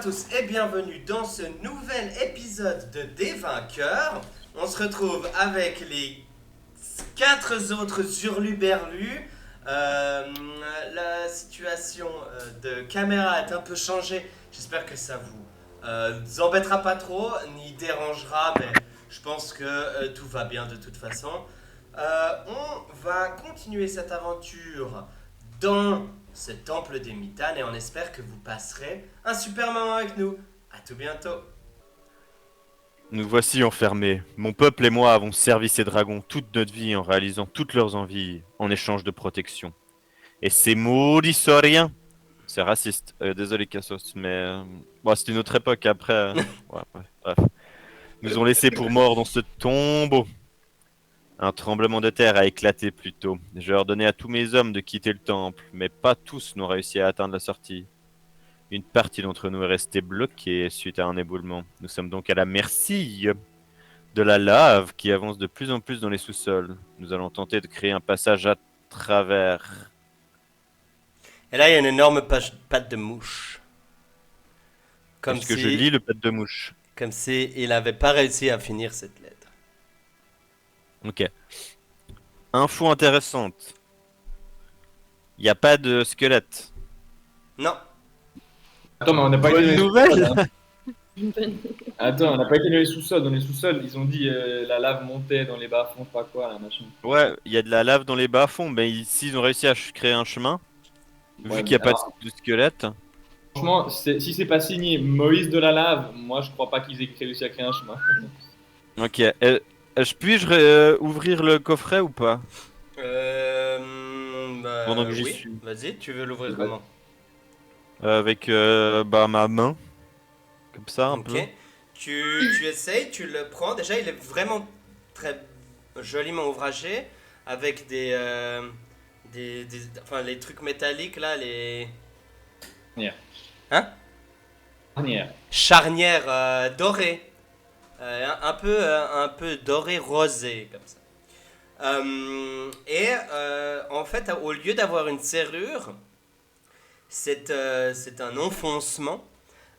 tous et bienvenue dans ce nouvel épisode de Des Vainqueurs. On se retrouve avec les 4 autres hurluberlus. La situation de caméra est un peu changée. J'espère que ça vous embêtera pas trop, ni dérangera, mais je pense que tout va bien de toute façon. On va continuer cette aventure dans ce temple des Mitanes et on espère que vous passerez un super moment avec nous. À tout bientôt. Nous voici enfermés. Mon peuple et moi avons servi ces dragons toute notre vie en réalisant toutes leurs envies en échange de protection. Et ces maudits sauriens, c'est raciste. Désolé Cassos, mais bon, c'est une autre époque après. Ouais, bref. Nous ont laissés pour morts dans ce tombeau. Un tremblement de terre a éclaté plus tôt. J'ai ordonné à tous mes hommes de quitter le temple, mais pas tous n'ont réussi à atteindre la sortie. Une partie d'entre nous est restée bloquée suite à un éboulement. Nous sommes donc à la merci de la lave qui avance de plus en plus dans les sous-sols. Nous allons tenter de créer un passage à travers. Et là, il y a une énorme patte de mouche. Comme Est-ce que je si, lis le pet de mouche? comme si il n'avait pas réussi à finir cette lettre. Ok. Info intéressante. Il n'y a pas de squelette. Non. Attends, mais on n'a pas été Bonne dans les nouvelle. sous-sols, hein. Attends, on n'a pas été dans les sous-sols. Dans les sous-sols, ils ont dit la lave montait dans les bas-fonds, je sais pas quoi, là, machin. Ouais, il y a de la lave dans les bas-fonds, mais ici ils ont réussi à créer un chemin. Vu Ouais, qu'il n'y a mais pas alors, de squelette. franchement, si c'est pas signé Moïse de la lave, moi je crois pas qu'ils aient réussi à créer un chemin. Ok. Puis-je ouvrir le coffret ou pas? Pendant que j'y Oui. suis. Vas-y, tu veux l'ouvrir Vas-y. comment? Avec ma main. Comme ça, un Ok. peu. Tu essayes, tu le prends. Déjà, il est vraiment très joliment ouvragé avec enfin, les trucs métalliques là, les. Charnière. Hein? Charnière. Charnières dorées. Un peu doré rosé comme ça. En fait, au lieu d'avoir une serrure, c'est un enfoncement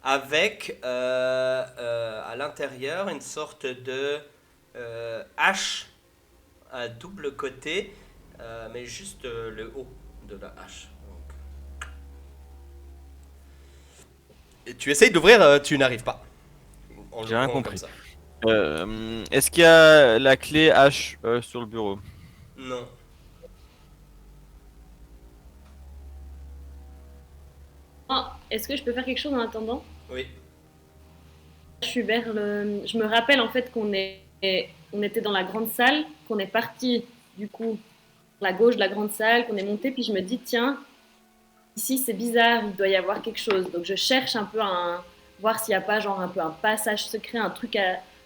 avec à l'intérieur une sorte de hache à double côté, mais juste le haut de la hache. Donc. Et tu essayes d'ouvrir, tu n'arrives pas. En J'ai rien l'ouvrant comme compris. ça. Est-ce qu'il y a la clé H sur le bureau? Non. Oh, est-ce que je peux faire quelque chose en attendant? Oui. Je me rappelle en fait on était dans la grande salle, qu'on est parti du coup à la gauche de la grande salle, qu'on est monté, puis je me dis tiens, ici c'est bizarre, il doit y avoir quelque chose. Donc je cherche un peu voir s'il n'y a pas genre un peu un passage secret,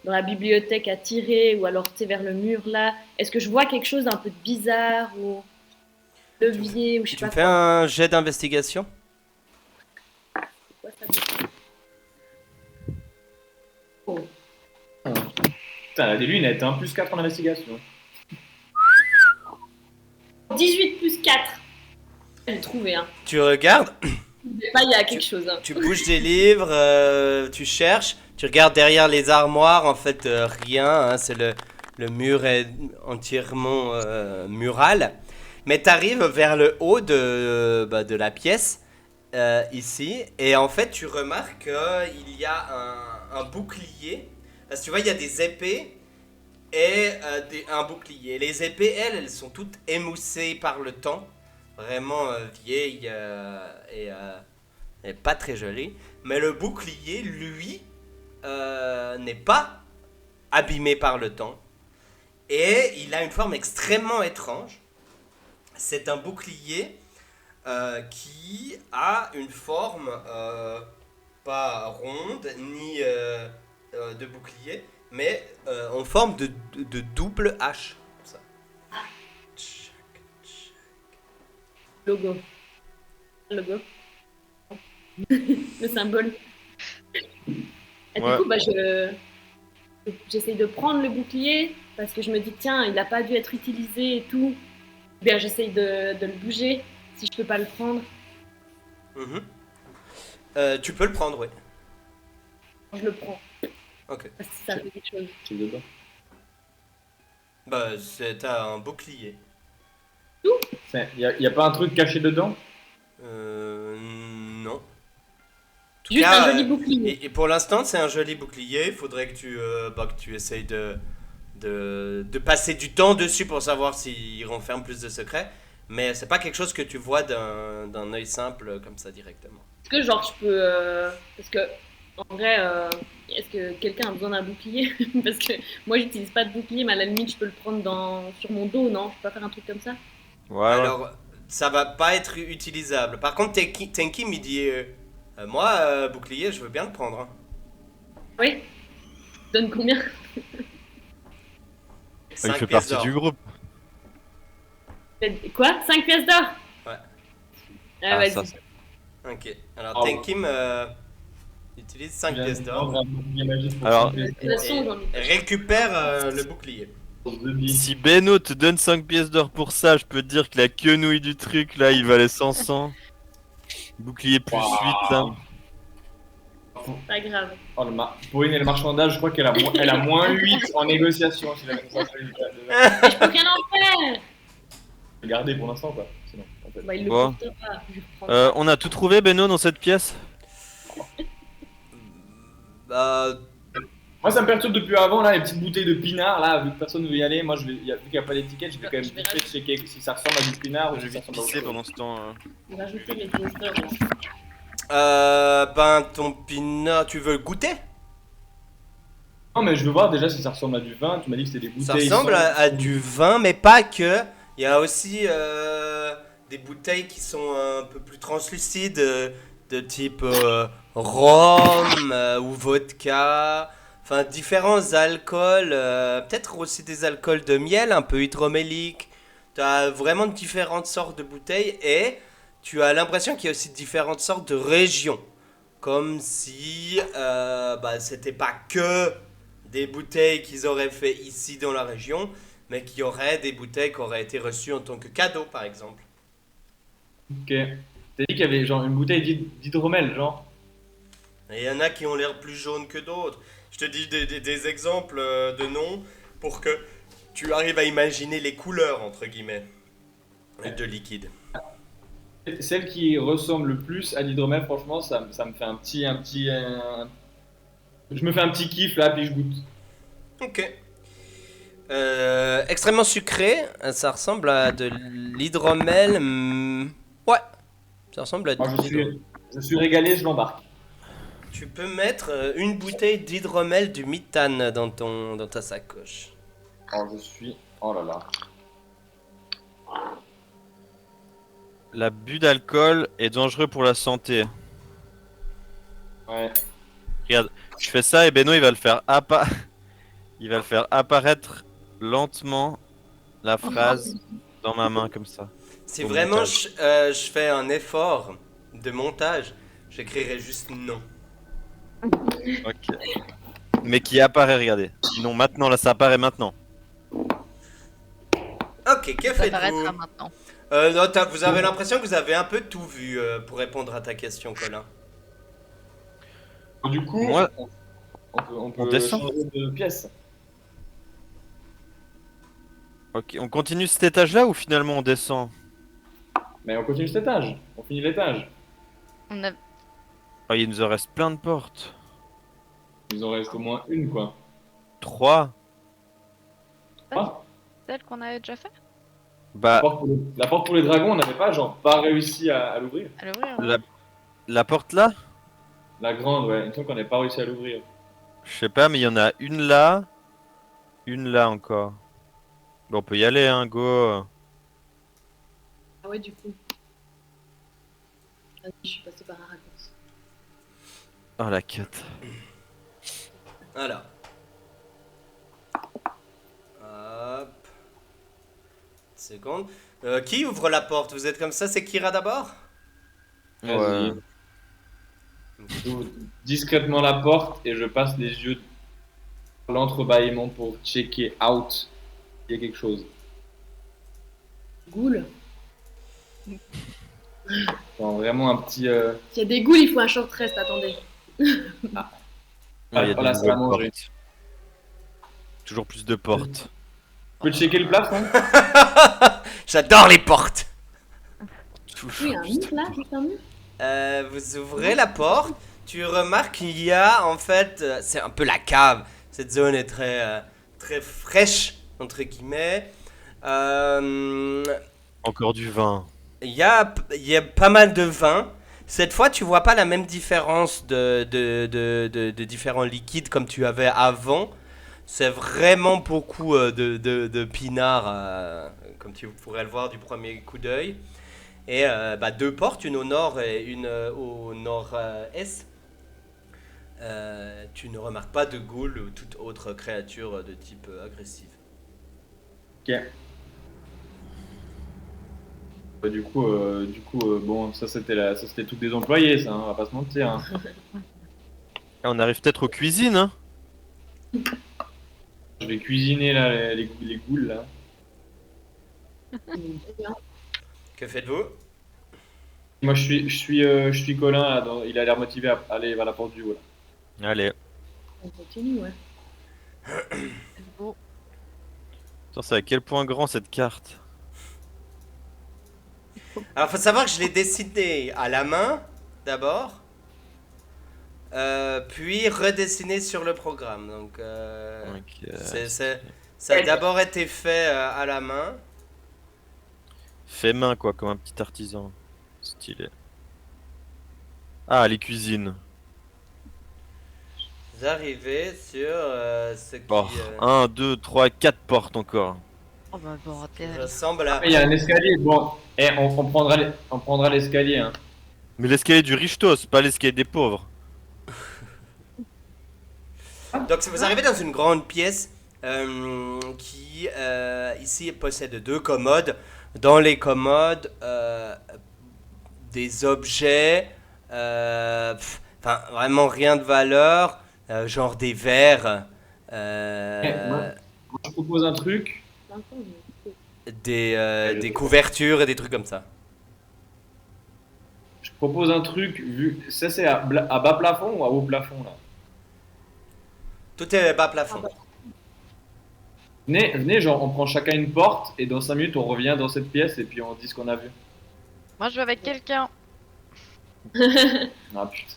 dans la bibliothèque à tirer, ou alors tu sais, vers le mur là. Est-ce que je vois quelque chose d'un peu bizarre ou levier ou je sais Tu pas me fais quoi. un jet d'investigation? Quoi, ça dit. Oh. Putain, elle a des lunettes, hein, plus 4 en investigation. 18 plus 4. J'ai trouvé, hein. Tu regardes, Pas, il y a quelque chose. Hein. tu bouges des livres, tu cherches, tu regardes derrière les armoires, en fait rien, hein, le mur est entièrement mural. Mais tu arrives vers le haut de la pièce, ici, et en fait tu remarques qu'il y a un bouclier. Parce que tu vois, il y a des épées et un bouclier. Les épées, elles sont toutes émoussées par le temps, vraiment vieilles et pas très jolies. Mais le bouclier, lui, n'est pas abîmé par le temps. Et il a une forme extrêmement étrange. C'est un bouclier qui a une forme pas ronde ni de bouclier, mais en forme de double H. Comme ça. Logo. Logo. Le symbole. Et Ouais. du coup, j'essaye de prendre le bouclier parce que je me dis, tiens, il n'a pas dû être utilisé et tout. Bien, j'essaye de le bouger si je peux pas le prendre. Mhm. Tu peux le prendre, oui. Je le prends. Ok. Parce que ça fait quelque chose. C'est dedans. Bah, t'as un bouclier. Y a pas un truc caché dedans? Non. En tout Juste cas, un joli bouclier. et pour l'instant, c'est un joli bouclier. Il faudrait que tu essayes de passer du temps dessus pour savoir s'il renferme plus de secrets. Mais c'est pas quelque chose que tu vois d'un œil simple comme ça directement. Est-ce que genre je peux... Parce que en vrai, est-ce que quelqu'un a besoin d'un bouclier? Parce que moi j'utilise pas de bouclier, mais à la limite je peux le prendre sur mon dos, non? Je peux pas faire un truc comme ça? Ouais, Alors, ça va pas être utilisable. Par contre, Tenkim, il dit moi, bouclier, je veux bien le prendre. Hein. Oui? Tu donnes combien? il 5 fait pièces partie d'or. du groupe. Quoi? 5 pièces d'or? Ouais. Ah, vas-y. ça, Ok. Alors, Ah ouais. Tenkim utilise 5 pièces d'or. Alors, De toute façon, j'en ai pas. Récupère le bouclier. si Beno te donne 5 pièces d'or pour ça, je peux te dire que la quenouille du truc, là, il valait 500. Bouclier plus 8, là. Pas grave. Oh, Pauline et le marchandage, je crois qu'elle a moins 8 en négociation. Si la Je peux rien en faire! garder pour l'instant, quoi. Sinon, en fait. Bah, il le Bon. portera. Je reprends. On a tout trouvé, Beno, dans cette pièce? Bah, Moi, ça me perturbe depuis avant, là, les petites bouteilles de pinard, là, vu que personne ne veut y aller. Moi, vu qu'il n'y a pas d'étiquette, je vais quand même Je vais vite fait checker si ça ressemble à du pinard ou Je si ça vais ressemble à autre pisser chose. pendant ce temps. Je vais rajouter les pièces d'or. ben, ton pinot, tu veux le goûter? Non, mais je veux voir déjà si ça ressemble à du vin. Tu m'as dit que c'était des Ça bouteilles. ressemble à du vin, mais pas que. Il y a aussi des bouteilles qui sont un peu plus translucides, de type rhum ou vodka. Enfin, différents alcools. Peut-être aussi des alcools de miel, un peu hydroméliques. Tu as vraiment différentes sortes de bouteilles et tu as l'impression qu'il y a aussi différentes sortes de régions. Comme si c'était pas que des bouteilles qu'ils auraient fait ici dans la région, mais qu'il y aurait des bouteilles qui auraient été reçues en tant que cadeau, par exemple. Ok. T'as dit qu'il y avait genre une bouteille d'hydromel, genre. Et il y en a qui ont l'air plus jaunes que d'autres. Je te dis des exemples de noms pour que tu arrives à imaginer les couleurs, entre guillemets, de liquide. Celle qui ressemble le plus à l'hydromel, franchement, ça me fait je me fais un petit kiff là, puis je goûte. Ok. Extrêmement sucré, ça ressemble à de l'hydromel. Ouais, ça ressemble à de Alors, l'hydromel. je suis régalé, je l'embarque. Tu peux mettre une bouteille d'hydromel du Mitane dans ta sacoche. Alors, je suis. Oh là là. L'abus d'alcool est dangereux pour la santé. Ouais. Regarde, je fais ça et Beno il va le faire il va le faire apparaître lentement la phrase dans ma main comme ça. Si Au vraiment montage. je fais un effort de montage, j'écrirai juste non. Ok. Mais qui apparaît, regardez. Non, maintenant, là ça apparaît maintenant. Ok, que Ça faites-vous? paraîtra maintenant. Non, vous avez l'impression que vous avez un peu tout vu pour répondre à ta question, Colin. Du coup, Moi- on peut on descend. changer de pièce. Ok, on continue cet étage-là ou finalement on descend? Mais on continue cet étage. On finit l'étage. On a... Oh, il nous en reste plein de portes. Il nous en reste au moins une, quoi. 3. Ah, celle qu'on avait déjà fait Bah, la porte pour les dragons, on n'avait pas, genre, pas réussi à l'ouvrir. à l'ouvrir. Ouais. la porte là? La grande, ouais. Il me semble qu'on n'avait pas réussi à l'ouvrir. Je sais pas, mais il y en a une là encore. Bon, on peut y aller, hein, go. Ah ouais, du coup. Ah, je suis passée par un raccourci. Oh la quête. Voilà. Hop. Une seconde. Qui ouvre la porte? Vous êtes comme ça? C'est Kira d'abord? Vas-y. J'ouvre discrètement la porte et je passe les yeux dans l'entrebâillement pour checker out. Il y a quelque chose. Ghoul. Genre vraiment un petit. S'il y a des ghouls, il faut un short rest, attendez. Ah, il y a Voilà, des ça va nouvelles manger. portes. Toujours plus de portes. Tu peux checker le plafond? J'adore les portes. Oui, il y a un mur là, juste un mur. Vous ouvrez la porte, tu remarques qu'il y a en fait, c'est un peu la cave. Cette zone est très fraîche entre guillemets. Encore du vin. Il y a pas mal de vin. Cette fois, tu vois pas la même différence de différents liquides comme tu avais avant. C'est vraiment beaucoup de pinard, comme tu pourrais le voir du premier coup d'œil. Et deux portes, une au nord et une au nord-est. Tu ne remarques pas de ghouls ou toute autre créature de type agressive. Ok. Du coup, bon, ça c'était tous des employés, ça, hein, on va pas se mentir. Hein. Ah, on arrive peut-être aux cuisines, hein. Je vais cuisiner là les ghouls là. Que faites-vous? Moi je suis Colin là, il a l'air motivé à aller vers la porte du haut là. Allez. On continue, ouais. C'est beau. Attends, c'est à quel point grand cette carte? Alors, faut savoir que je l'ai dessiné à la main, d'abord. Puis redessiné sur le programme. Donc, Ok. ça a d'abord été fait à la main. Fait main, quoi, comme un petit artisan. Stylé. Ah, les cuisines. Vous arrivez sur ce qui Oh, 1, 2, 3, 4 portes encore. Oh bah bordel. ressemble à... Il y a un escalier, bon, on prendra l'escalier. Hein. Mais l'escalier du Richtos, pas l'escalier des pauvres. Donc, vous arrivez dans une grande pièce qui, ici, possède 2 commodes. Dans les commodes, des objets, enfin, vraiment rien de valeur, genre des verres, Moi, je propose un truc. des couvertures et des trucs comme ça. Je propose un truc, vu ça c'est à bas plafond ou à haut plafond là. Tout est bas plafond. Venez, genre on prend chacun une porte et dans 5 minutes on revient dans cette pièce et puis on dit ce qu'on a vu. Moi je vais avec quelqu'un. Ah putain.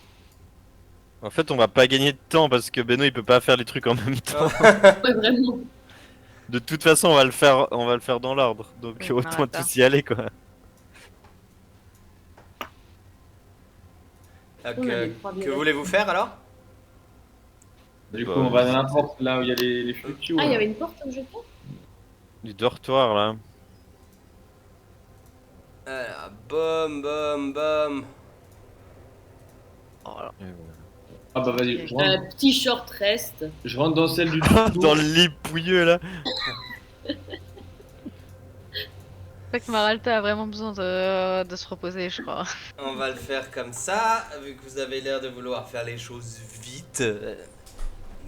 En fait, on va pas gagner de temps parce que Beno il peut pas faire les trucs en même temps. Ouais, vraiment. De toute façon, on va le faire dans l'ordre. Donc Oui, autant arrête pas. tous y aller, quoi. On a les 3 Que violets. voulez-vous faire alors? Du Bah, coup on va dans la porte là où il y a les fluctuos. Ah, il y là. avait une porte où j'étais. Du dortoir là. Alors, bum, bum, bum. Oh là. Ah bah vas-y, Petit short reste. je rentre dans celle du Dans le lit pouilleux là. Je crois que Maralta a vraiment besoin de se reposer, je crois. On va le faire comme ça, vu que vous avez l'air de vouloir faire les choses vite.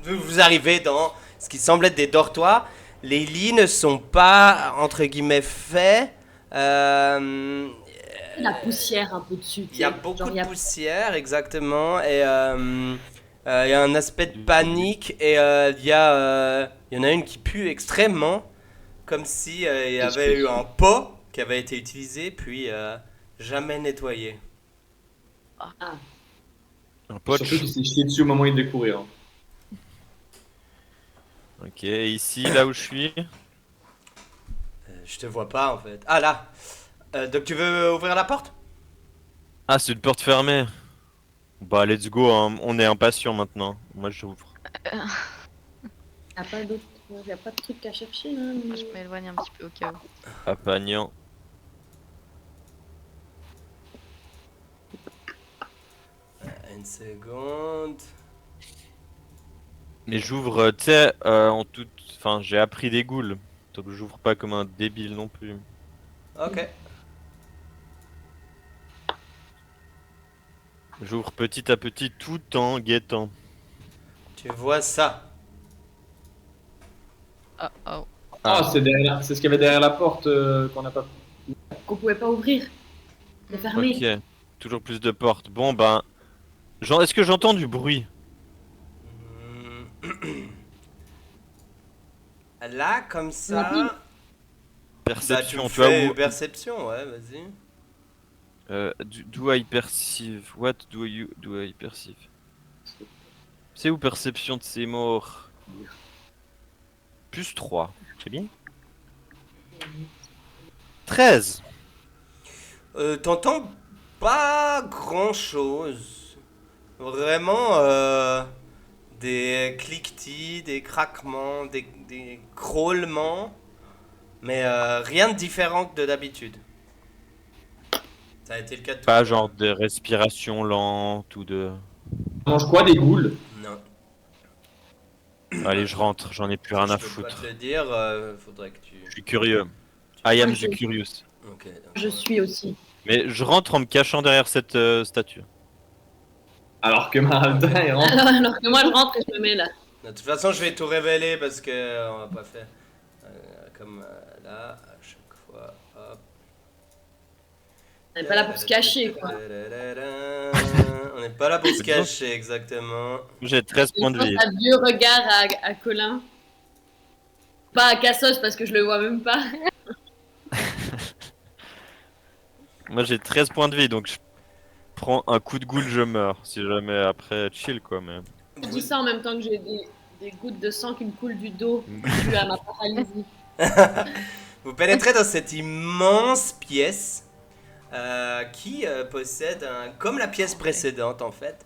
Vous arrivez dans ce qui semble être des dortoirs. Les lits ne sont pas, entre guillemets, faits. La poussière un peu dessus. Il y a beaucoup de poussière, exactement. Et il y a un aspect de panique. Et il y en a une qui pue extrêmement. Comme si il y avait eu un pot qui avait été utilisé, puis jamais nettoyé. Un pote. Surtout qu'il s'est chié dessus au moment où il devait courir. Hein. Ok, ici, là où je suis. Je te vois pas en fait. Ah là. Donc tu veux ouvrir la porte? Ah, c'est une porte fermée. Bah, let's go, hein. On est impatient maintenant. Moi, j'ouvre. Il n'y a pas de truc à chercher là. Je m'éloigne un petit peu au cas où. Apagnant. Une seconde. Mais j'ouvre, tu sais, en toute. Enfin, j'ai appris des ghouls. Donc, j'ouvre pas comme un débile non plus. Ok. J'ouvre petit à petit tout en guettant. Tu vois ça. Ah, oh. Ah, c'est ce qu'il y avait derrière la porte qu'on n'a pas. Qu'on pouvait pas ouvrir. C'est fermé. Ok, toujours plus de portes. Bon, ben. Est-ce que j'entends du bruit? Là, comme ça, Oui. bah, tu Perception, me tu vois. fais perception, ouais, vas-y. Do I perceive? What do I perceive? C'est où perception de ces morts? Plus 3. C'est bien. 13. T'entends pas grand chose. Vraiment, des cliquetis, des craquements, des crawlements, mais rien de différent que de d'habitude. Ça a été le cas de tout à Pas l'heure. genre de respiration lente ou de... On mange quoi, des ghouls? Non. Allez, je rentre, j'en ai plus Ça, rien à je peux pas te foutre. le dire, faudrait que tu... Je suis curieux. I am Ok. the curious. Ok, d'accord. Je suis aussi. Mais je rentre en me cachant derrière cette statue. Alors que Maraldin, il rentre. Alors que moi, je rentre et je me mets là. De toute façon, je vais tout révéler parce que on va pas faire comme là, à chaque fois. Hop. On n'est pas là pour se cacher, quoi. On n'est pas là pour se cacher, exactement. J'ai 13 Je points de pense vie. à vieux regard à Colin. Pas à Cassos parce que je le vois même pas. Moi j'ai 13 points de vie, donc je prends un coup de goule, je meurs. Si jamais après, chill quoi, mais... Je dis ça en même temps que j'ai des gouttes de sang qui me coulent du dos dû à ma paralysie. Vous pénétrez dans cette immense pièce qui possède, comme la pièce précédente en fait,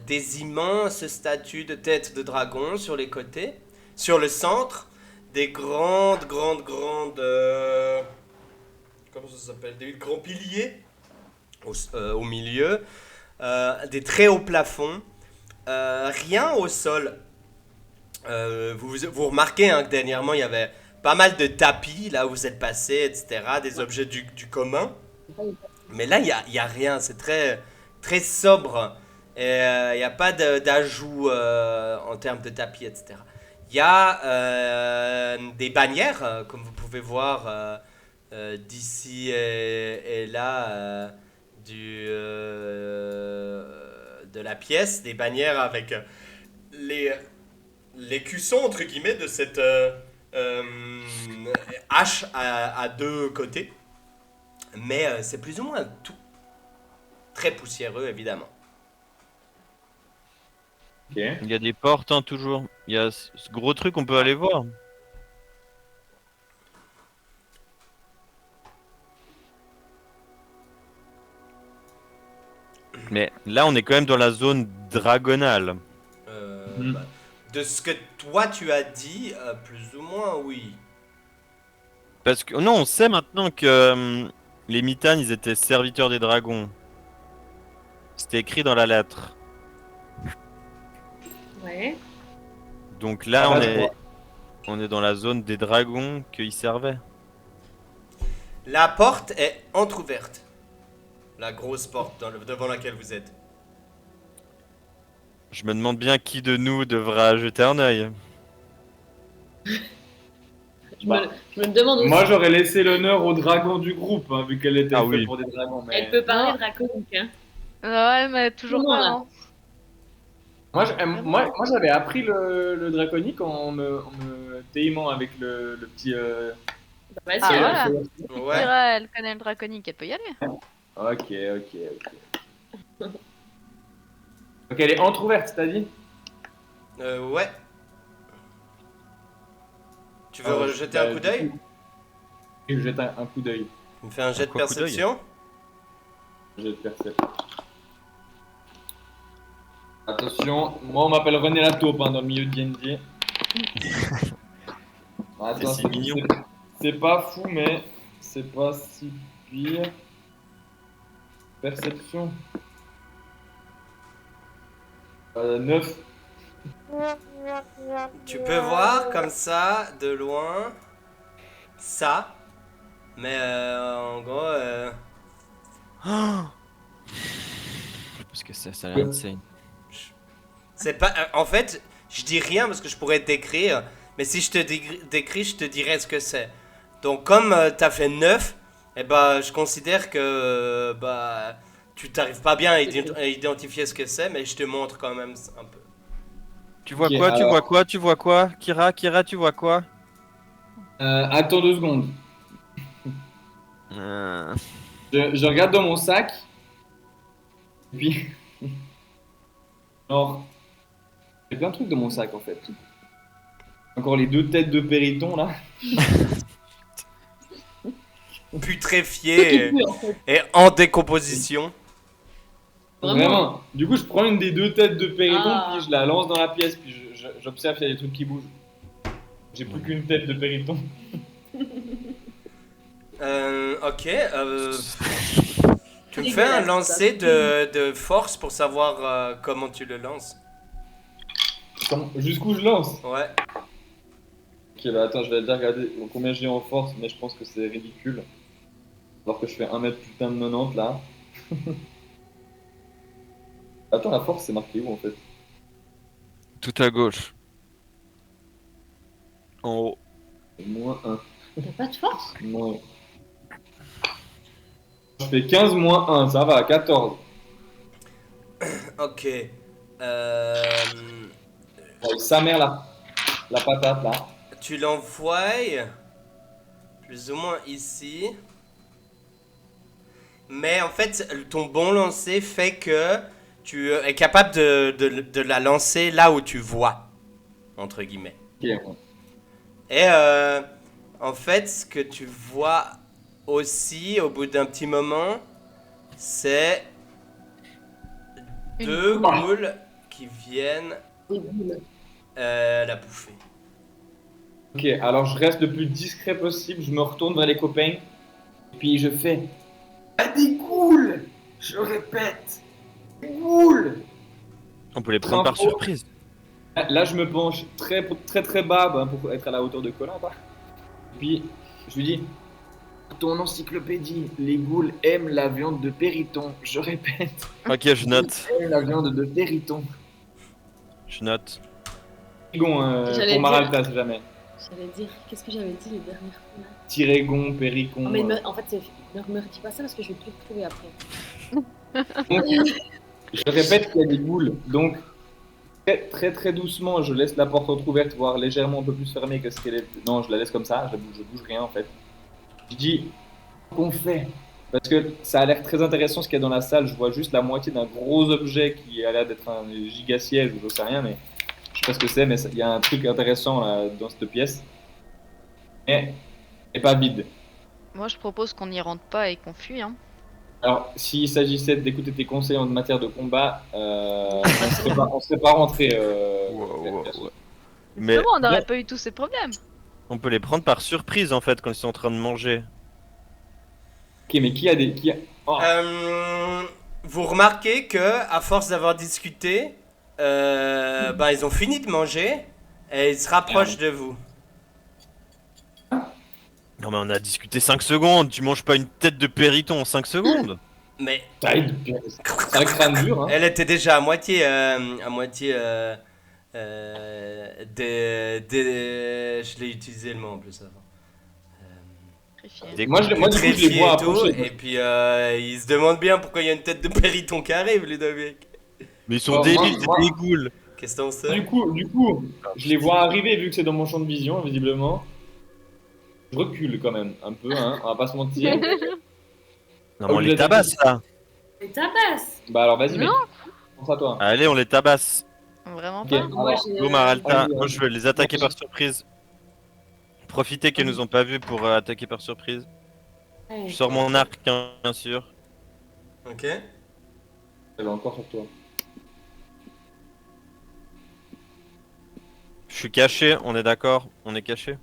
des immenses statues de têtes de dragon sur les côtés, sur le centre, des grandes, comment ça s'appelle, des grands piliers au milieu, des très hauts plafonds, rien au sol. Vous remarquez que dernièrement il y avait pas mal de tapis là où vous êtes passé, etc., des objets du commun. Mais là, il y a rien, c'est très sobre. Et il n'y a pas d'ajout en termes de tapis, etc. Il y a des bannières, comme vous pouvez voir d'ici et là de la pièce, des bannières avec les cuissons, entre guillemets, de cette hache à deux côtés. Mais c'est plus ou moins tout. Très poussiéreux, évidemment. Ok. Il y a des portes, hein, toujours. Il y a ce gros truc, on peut aller voir. Mais là, on est quand même dans la zone dragonale. Mhm. Bah, de ce que toi tu as dit, plus ou moins, oui. Parce que non, on sait maintenant que les Mitanes, ils étaient serviteurs des dragons. C'était écrit dans la lettre. Ouais. Donc là, Ah, on est dans la zone des dragons qu'ils servaient. La porte est entr'ouverte. La grosse porte devant laquelle vous êtes. Je me demande bien qui de nous devra jeter un œil. Je me demande aussi. Moi, j'aurais laissé l'honneur au dragon du groupe, hein, vu qu'elle était Ah faite oui. pour des dragons. Mais... Elle peut parler draconique, hein. Ouais, mais toujours Non, pas. là. Hein. Moi, j'avais appris le draconique en me téimant avec le petit. Vas-y, Ah, alors. voilà. Ouais. Kira, elle connaît le draconique, elle peut y aller. Ok. Donc elle est entrouverte, t'as dit? Ouais. Tu veux Ah, rejeter bah, un coup d'œil? Je jette un coup d'œil. Tu me fais un jet de Quoi, coup d'œil? perception? Je jette perception. Attention, moi on m'appelle René la taupe hein, dans le milieu de D&D. Attends, c'est mignon. c'est pas fou, mais c'est pas si pire. Perception. 9. Tu peux voir comme ça, de loin, ça. Mais en gros, Parce que ça a l'air insane. c'est pas. En fait, je dis rien parce que je pourrais te décrire. Mais si je te décris, je te dirai ce que c'est. Donc, comme t'as fait 9, eh ben, je considère que bah, tu t'arrives pas bien à identifier ce que c'est, mais je te montre quand même un peu. Tu vois Ok, quoi, tu alors- vois quoi, tu vois quoi? Kira, tu vois quoi? Attends 2 secondes. Euh, Je regarde dans mon sac. Et puis, genre, j'ai plein de trucs dans mon sac en fait. Encore les 2 têtes de Périton là. Tout qui Putréfié pue, en fait. et en décomposition. Vraiment. Du coup, je prends une des 2 têtes de Périton, Ah. puis je la lance dans la pièce, puis j'observe s'il y a des trucs qui bougent. J'ai plus qu'une tête de Périton. Ok. Tu me fais Dégueulasse, un lancer de force pour savoir comment tu le lances. Jusqu'où je lance? Ouais. Ok, bah attends, je vais déjà regarder combien j'ai en force, mais je pense que c'est ridicule. Alors que je fais 1 mètre putain de 90 là. Attends, la force c'est marqué où en fait? Tout à gauche. En haut. Moins 1. T'as pas de force? Moins... Je fais 15 moins 1, ça va, 14. Ok. Avec sa mère la patate là. Tu l'envoies plus ou moins ici. Mais en fait, ton bon lancer fait que tu es capable de la lancer là où tu vois, entre guillemets. Ok. Et en fait, ce que tu vois aussi au bout d'un petit moment, c'est Une 2 boule. ghouls qui viennent Des boules. la bouffer. Ok, alors je reste le plus discret possible, je me retourne vers les copains, et puis je fais... Ah, des ghouls! Je répète, des ghouls! On peut les prendre par Info. surprise. Là, je me penche très très très bas bah, pour être à la hauteur de Colin. Bah. Puis, je lui dis, ton encyclopédie, les ghouls aiment la viande de Périton. Je répète, Ok, je note. ils aiment la viande de Périton. Je note. Tirégon, J'allais pour dire. Maralta, si jamais. J'allais dire, qu'est-ce que j'avais dit les dernières fois là? Tirégon, Péricon. Non, mais en fait, me redis pas ça parce que je vais plus le trouver après. Je répète qu'il y a des ghouls. Donc, très très très doucement, je laisse la porte entrouverte, voire légèrement un peu plus fermée que ce qu'elle est. Non, je la laisse comme ça, je bouge rien en fait. Je dis, qu'on fait? Parce que ça a l'air très intéressant ce qu'il y a dans la salle. Je vois juste la moitié d'un gros objet qui a l'air d'être un giga siège ou je sais rien, mais je sais pas ce que c'est, mais il y a un truc intéressant là, dans cette pièce. Mais elle est pas vide. Moi, je propose qu'on n'y rentre pas et qu'on fuit. Hein. Alors, s'il s'agissait d'écouter tes conseils en matière de combat, on serait pas rentré. Mais Comment on n'aurait pas eu tous ces problèmes? on peut les prendre par surprise en fait quand ils sont en train de manger. Ok, mais qui a des. Qui a... Oh, Vous remarquez que à force d'avoir discuté, ben, ils ont fini de manger et ils se rapprochent de vous. Non mais on a discuté 5 secondes, tu manges pas une tête de Périton en 5 secondes. Mais taille de pièce. C'est un crâne dur, hein. elle était déjà à moitié, je l'ai utilisé le mot en plus avant. Putréfié. Des Moi, du coup, je les Putréfié vois et tout, approcher. et puis ils se demandent bien pourquoi il y a une tête de Périton qui arrive, Ludovic. Mais ils sont Bon, débiles, moi- c'est des ghouls. Qu'est-ce que t'en sais? Du coup, je les vois arriver vu que c'est dans mon champ de vision, visiblement. Je recule quand même un peu, hein, on va pas se mentir. Non mais on les tabasse là. Mais tabasse! Bah alors vas-y, mec. Non. Pense à toi. Allez, on les tabasse. Vraiment Ok, pas. Moi, alors, j'ai. Go Maralta, vas-y, moi je veux les attaquer par surprise. Profitez qu'ils nous ont pas vus pour attaquer par surprise. Ouais. Je sors mon arc bien sûr. Ok. elle est encore sur toi. Je suis caché, on est d'accord? On est caché?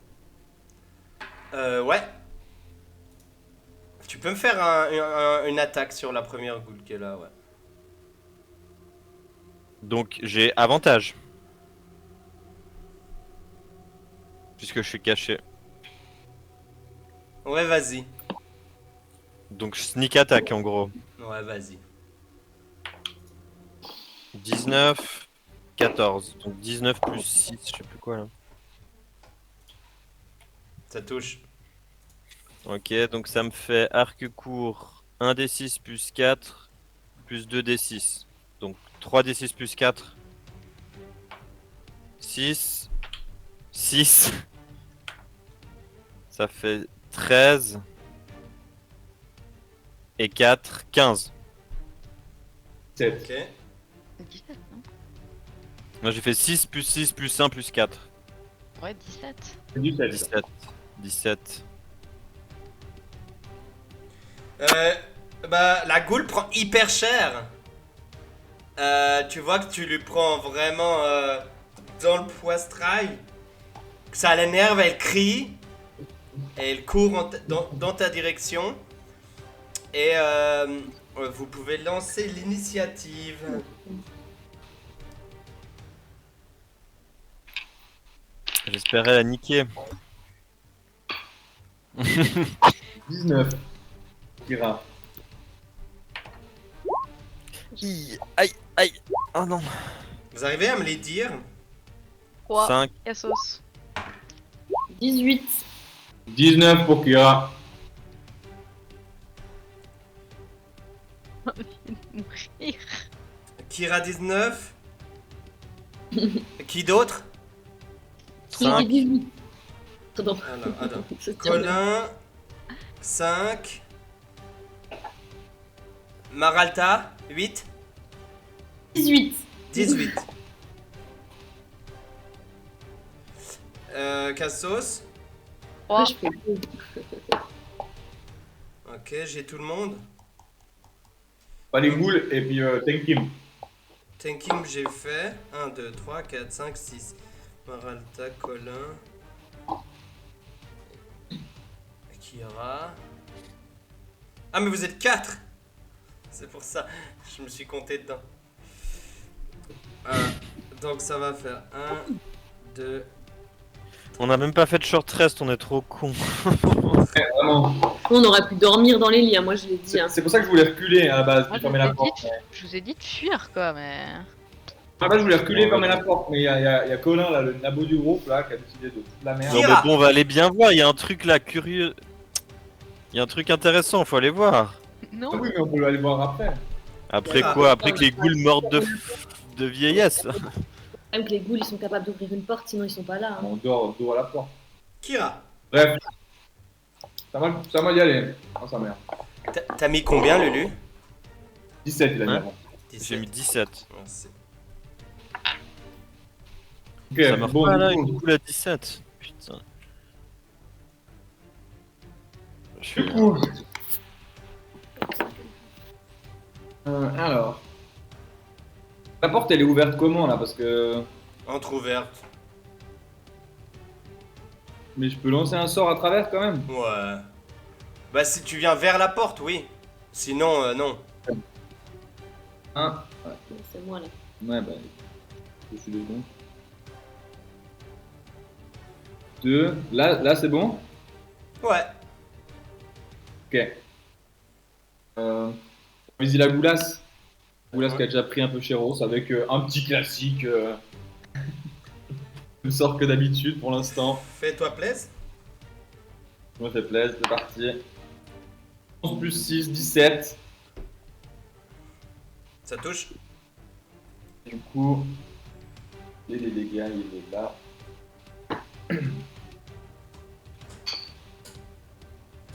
Ouais. Tu peux me faire une attaque sur la première ghoul qui est là, ouais. Donc j'ai avantage. Puisque je suis caché. Ouais, vas-y. Donc je sneak attack en gros. Ouais, vas-y. 19, 14. Donc 19 plus 6, je sais plus quoi là. Ça touche. Ok, donc ça me fait arc court 1d6 plus 4 plus 2d6. Donc 3d6 plus 4. 6. 6. Ça fait 13. Et 4, 15. 7. Ok. 17, non? Moi j'ai fait 6 plus 1 plus 4. Ouais, 17. C'est du 7. 17. 17. Bah, la goule prend hyper cher. Tu vois que tu lui prends vraiment dans le poitrail. Que ça l'énerve, elle crie. Et elle court dans ta direction. Et vous pouvez lancer l'initiative. J'espérais la niquer. 19. Kira. Aïe, aïe. Oh non. Vous arrivez à me les dire? 3. 5. Cassos. 18. 19 pour Kira. Mourir. Kira 19. Qui d'autre? Qui dit 18. Pardon. Attends. Je tiens. Colin 5. Maralta 8. 18. 18. Cassos. 3. Ouais, je fais deux. Ok, j'ai tout le monde. Pas les ghouls et puis Tenkim. Tenkim, j'ai fait. 1, 2, 3, 4, 5, 6. Maralta, Colin. Kira. Ah, mais vous êtes 4. C'est pour ça. Je me suis compté dedans. Donc ça va faire 1, 2. On a même pas fait de short rest, on est trop cons. Vraiment. On aurait pu dormir dans les lits, hein, moi je l'ai dit. Hein. C'est pour ça que je voulais reculer à la base, Moi, puis fermer la porte. je vous ai dit de fuir, quoi, mais... À la base, je voulais reculer, fermer la porte, mais il y a Colin, là, le nabo du groupe, là, qui a décidé de toute la merde. Non Kira. mais bon, on va aller bien voir, il y a un truc là curieux. Il y a un truc intéressant, faut aller voir. Ah Non. oui, mais on peut aller voir après. Après Ah. quoi? Après que les ghouls mordent de vieillesse. Même que les ghouls ils sont capables d'ouvrir une porte, sinon ils sont pas là. Hein. On dort dos à la porte. Kira, Bref. Ça m'a d'y aller. Oh, sa mère. t'as mis combien, Lulu? 17, il a mis Hein avant. J'ai mis 17. Merci. Ok, Ça meurt bon, pas là, du coup, une boule à 17. Putain. Je suis... du coup. Alors. La porte, elle est ouverte comment, là? Parce que... Entrouverte. Mais je peux lancer un sort à travers, quand même. Ouais. Bah si tu viens vers la porte, oui. Sinon, non. Un. C'est moi là. Ouais, bah... Je suis dedans. 2. Là c'est bon? Ouais. Ok. Visi la goulasse. La goulasse qui a déjà pris un peu chéros avec un petit classique. Je me sors que d'habitude pour l'instant. Fais-toi plaisir. Je me fais plaisir, c'est parti. 11 plus 6, 17. Ça touche. Du coup, et les dégâts, il est là.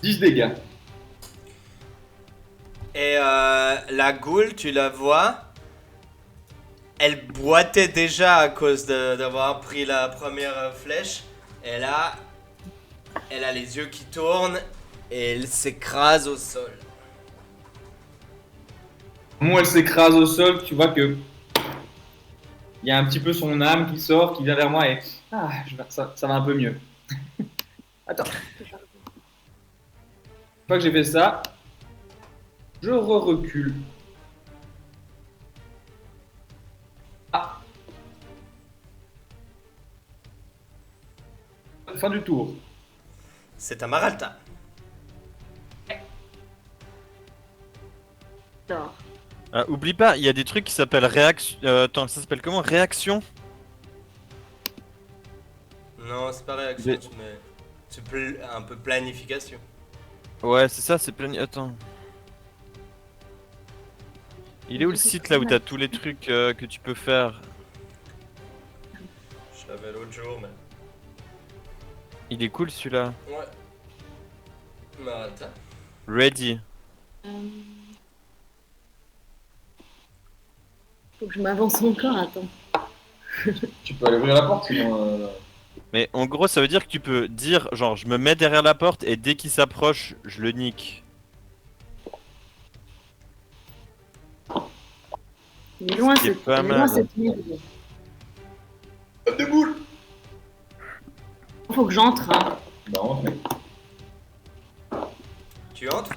10 dégâts. Et la goule, tu la vois. Elle boitait déjà à cause d'avoir pris la première flèche. Et là, elle a les yeux qui tournent et elle s'écrase au sol. Moi, elle s'écrase au sol, tu vois que il y a un petit peu son âme qui sort, qui vient vers moi et ça va un peu mieux. Attends. Une fois que j'ai fait ça, je recule. Ah. Fin du tour. C'est à Maralta. Alors, oublie pas, il y a des trucs qui s'appellent réaction. Attends, ça s'appelle comment? Réaction? Non, c'est pas réaction, Mais- mais c'est un peu planification. Ouais, c'est ça, c'est plein. Attends. Il est où le site là où t'as tous les trucs que tu peux faire? l'avais l'autre jour, mais. Il est cool celui-là. Ouais. Mais attends. Ready. Euh, Faut que je m'avance encore, attends. Tu peux aller ouvrir la porte sinon. Mais en gros, ça veut dire que tu peux dire, genre, je me mets derrière la porte et dès qu'il s'approche, je le nique. Il est loin, Ce qui est cette pas il est loin, mal. cette merde. Des boules. Faut que j'entre, hein. Non, mais. Tu entres?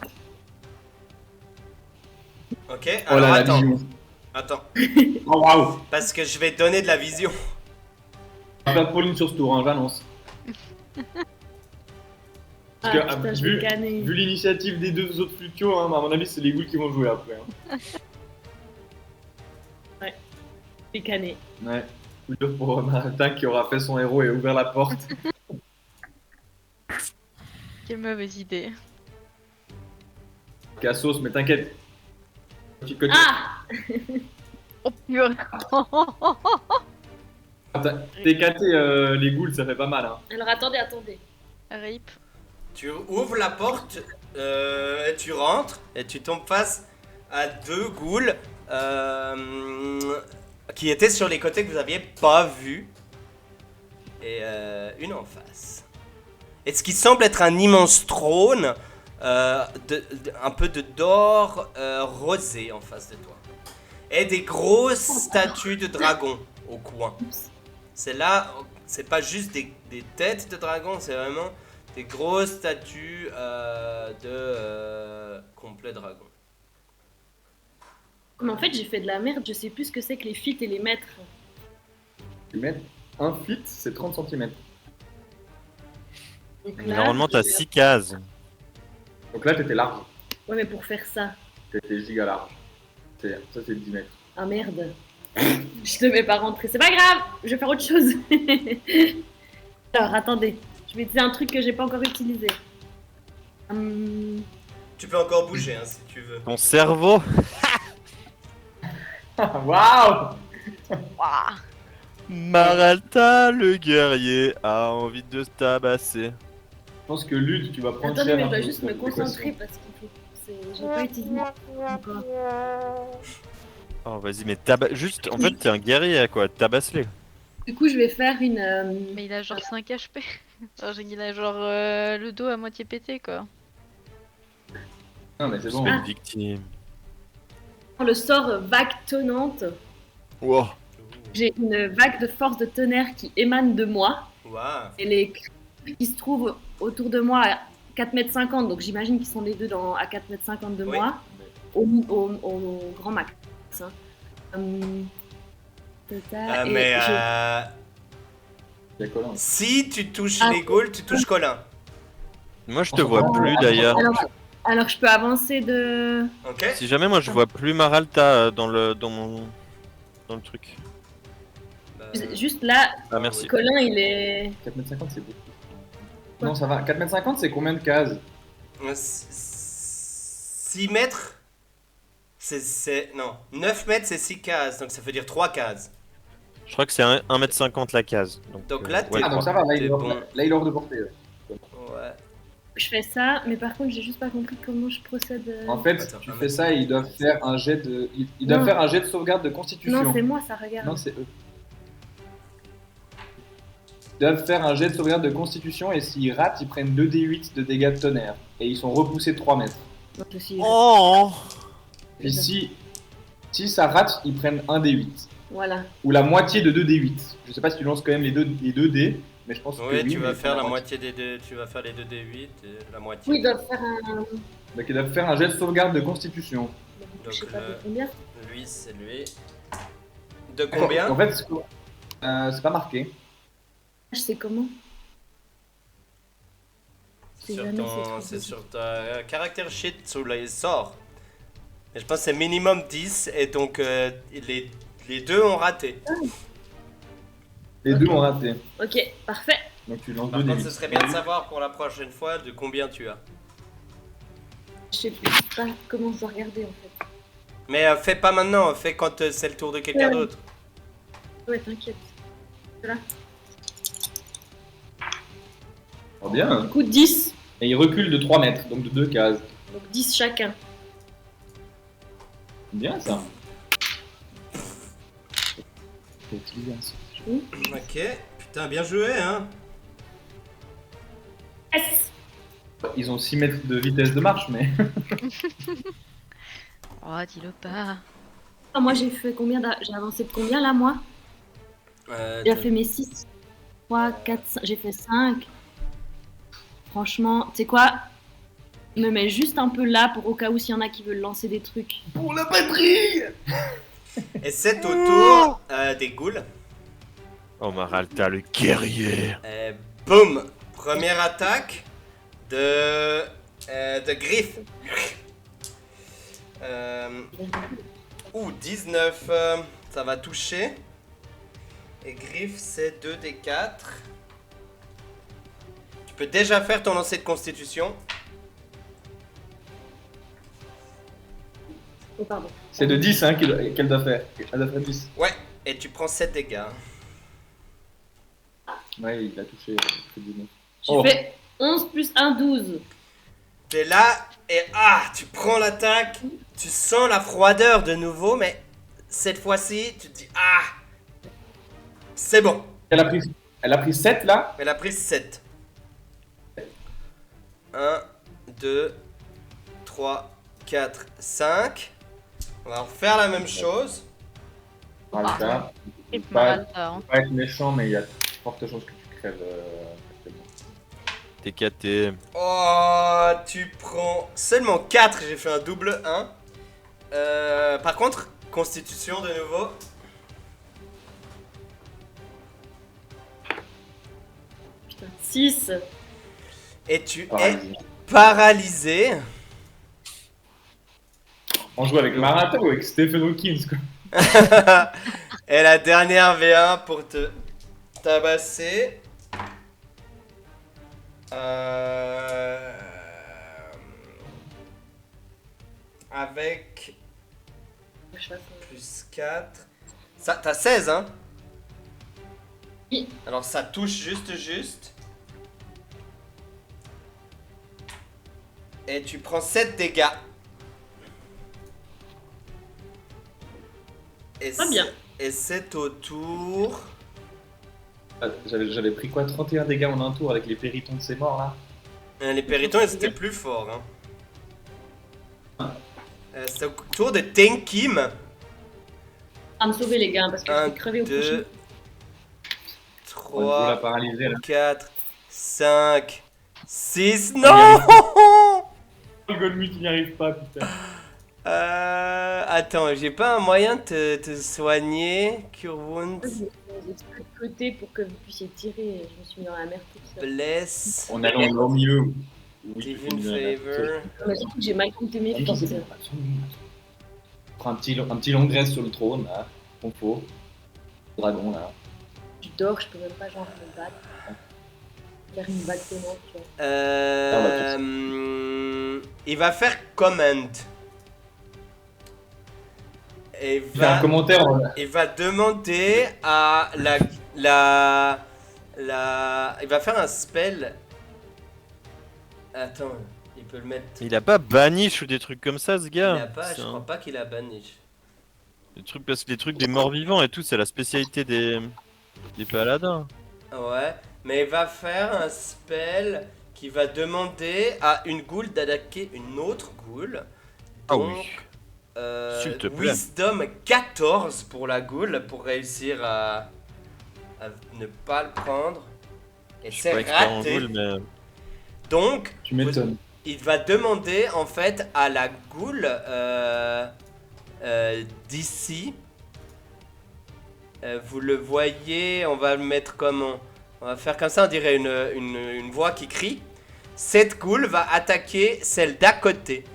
Ok, Oh alors là, la attends. vision. Attends. Oh waouh. Parce que je vais te donner de la vision. On va faire Pauline sur ce tour, hein, j'annonce. Parce que, Putain, je vais canner. vu l'initiative des deux autres fluctuos, hein, à mon avis, c'est les ghouls qui vont jouer après. Hein. Je vais canner. Ouais. Coup dur pour Martin qui aura fait son héros et ouvert la porte. Quelle mauvaise idée. Cassos, mais t'inquiète. Ah Oh purée. T'es caté les ghouls, ça fait pas mal. Hein. Alors attendez. Rip. Tu ouvres la porte, et tu rentres, et tu tombes face à deux ghouls qui étaient sur les côtés que vous aviez pas vus. Et une en face. Et ce qui semble être un immense trône, un peu de d'or rosé en face de toi. Et des grosses statues de dragons au coin. C'est là, c'est pas juste des têtes de dragons, c'est vraiment des grosses statues de complet dragon. Mais en fait, j'ai fait de la merde, je sais plus ce que c'est que les feats et les mètres. Tu mets un feet, c'est 30 cm. Donc là, Normalement, t'as 6 cases. Donc là, t'étais large. Ouais, mais pour faire ça. T'étais giga large. Ça, c'est 10 mètres. Ah merde. Je devais pas rentrer. C'est pas grave, je vais faire autre chose. Alors, attendez. Je vais utiliser un truc que j'ai pas encore utilisé. Tu peux encore bouger hein, si tu veux. Ton cerveau. Waouh. Waouh. Maralta, le guerrier, a envie de se tabasser. Je pense que Lude, tu vas prendre Attendez, cher. mais je un dois peu juste sur me l'équation. concentrer parce qu'il faut. J'ai pas utilisé encore. Oh, vas-y, mais juste, en fait, t'es un guerrier, quoi. Tabasse-les. Du coup, je vais faire une. Mais il a genre 5 HP. Il a genre le dos à moitié pété quoi. Non, mais c'est C'est bon. une victime. Le sort vague tonnante. Wow. J'ai une vague de force de tonnerre qui émane de moi. Waouh. Et les créatures qui se trouvent autour de moi à 4,50 m, donc j'imagine qu'ils sont les deux à 4,50 m de Oui. moi, au grand max. Hein. Tata, et Mais Il y a Colin. si tu touches Ah. les ghouls, tu touches Colin. Moi, je te vois plus, d'ailleurs. alors, je peux avancer de. Ok. Si jamais, moi, je vois plus Maralta dans le truc. Juste là, Ah, merci. Colin, il est. 4,50 m, c'est beaucoup. Non, ça va. 4,50 m, c'est combien de cases? 6 mètres. Non, 9 mètres c'est 6 cases, donc ça veut dire 3 cases. Je crois que c'est 1m50 la case. Donc là, ouais, t'es- Ah, donc ça va, là, il T'es est bon. là, il est hors de portée. Ouais. Je fais ça, mais par contre, j'ai juste pas compris comment je procède. En fait, Attends, tu un fais mètre. ça et ils doivent faire un jet de. Ils doivent Non. faire un jet de sauvegarde de constitution. Non, c'est moi, ça regarde. Non, c'est eux. Ils doivent faire un jet de sauvegarde de constitution et s'ils ratent, ils prennent 2d8 de dégâts de tonnerre. Et ils sont repoussés de 3 mètres. Donc, je suis. Oh. Et si ça rate, ils prennent 1d8. Voilà. Ou la moitié de 2d8. Je sais pas si tu lances quand même les 2 dés, mais je pense que Oui, oui. tu vas mais faire la c'est moitié des deux, tu vas faire les 2 D8 et la moitié. Oui, ils doivent faire un. Donc ils doivent faire un jet de sauvegarde de constitution. Je sais Donc, pas de combien. Lui, c'est lui. De combien? En fait, c'est pas marqué. Je sais comment. C'est Sur jamais ton, ces trucs c'est de- sur ta character sheet sous les sorts. Et je pense que c'est minimum 10 et donc les deux ont raté. Les deux ont raté. Ok, parfait. Donc tu lances Par 2 contre, d8. ce serait bien de savoir pour la prochaine fois de combien tu as. Je sais pas comment je dois regarder en fait. Mais fais pas maintenant, fais quand c'est le tour de quelqu'un Ouais. d'autre. Ouais, t'inquiète. Oh, bien. Du coup, 10. Et il recule de 3 mètres, donc de 2 cases. Donc 10 chacun. Bien ça. Ok, putain, bien joué, hein. Yes. Ils ont 6 mètres de vitesse de marche, mais. Oh, dis-le pas. Ah, moi, j'ai fait combien J'ai avancé de combien là, moi? J'ai fait mes 6. 3, 4, 5. J'ai fait 5. Franchement, tu sais quoi? Je me mets juste un peu là pour au cas où s'il y en a qui veulent lancer des trucs. Pour la patrie! Et c'est au tour des ghouls. Oh, Maralta, le guerrier. Boum! Première attaque de Griff. 19, ça va toucher. Et Griff, c'est 2 des 4. Tu peux déjà faire ton lancer de constitution. Oh, pardon. C'est de 10 hein, qu'elle doit faire. Elle doit faire 10. Ouais, et tu prends 7 dégâts. Ouais, il a touché. J'ai Oh. fait 11 plus 1, 12. T'es là et tu prends l'attaque. Tu sens la froideur de nouveau, mais cette fois-ci, tu te dis c'est bon. Elle a pris 7 là. Elle a pris 7. 1, 2, 3, 4, 5. On va refaire la même chose. Maralta. Et Pas, Maralta, hein. pas être méchant, mais il y a de fortes chances que tu crèves. Actuellement. T'es caté. Oh, tu prends seulement 4. J'ai fait un double 1. Par contre, constitution de nouveau. Putain, 6. Et tu es Paralysé. paralysé. On joue avec Maralta ou avec Stephen Hawkins quoi. Et la dernière V1 pour te tabasser. Avec plus 4. Ça, t'as 16, hein? Oui. Alors ça touche juste. Et tu prends 7 dégâts. Et Pas bien. Et c'est au tour. J'avais pris quoi 31 dégâts en un tour avec les péritons de ces morts là. Les péritons, ils étaient plus forts. Hein. C'est au tour de Tenkim. À me sauver, les gars, parce que je 1, vais crever au prochain. 2, On joue la 3, paralysée là. 4, 5, 6. Non! Golmut il n'y arrive pas putain. Attends, j'ai pas un moyen de te soigner. Cure Wounds, Je vais de côté pour que vous puissiez tirer. Je me suis mis dans la merde toute seule. Bless, On allait en leur mieux. Divine Favor. Mais surtout que j'ai mal compté mes Attends, fiches. c'est bon. Prends un petit long reste sur le trône là. On faut. Dragon là. Je dors, je peux même pas genre me battre. Faire une bague paiement, tu vois. Il va faire command. Et Il fait un commentaire. il va demander à la. Il va faire un spell. Attends, il peut le mettre. Il a pas banish ou des trucs comme ça, ce Il gars. a pas, je C'est crois pas qu'il a banish. des trucs, parce que les trucs des morts vivants et tout, c'est la spécialité des paladins. Ouais, mais il va faire un spell qui va demander à une ghoul d'attaquer une autre ghoul. Ah Donc, oui. S'il te plaît. Wisdom 14 pour la ghoul pour réussir à ne pas le prendre. Et Je suis c'est pas expert en raté. ghoul, mais Donc, Tu m'étonnes. il va demander en fait à la ghoul d'ici. Vous le voyez, on va le mettre comment? On va faire comme ça, on dirait une voix qui crie. Cette ghoul va attaquer celle d'à côté.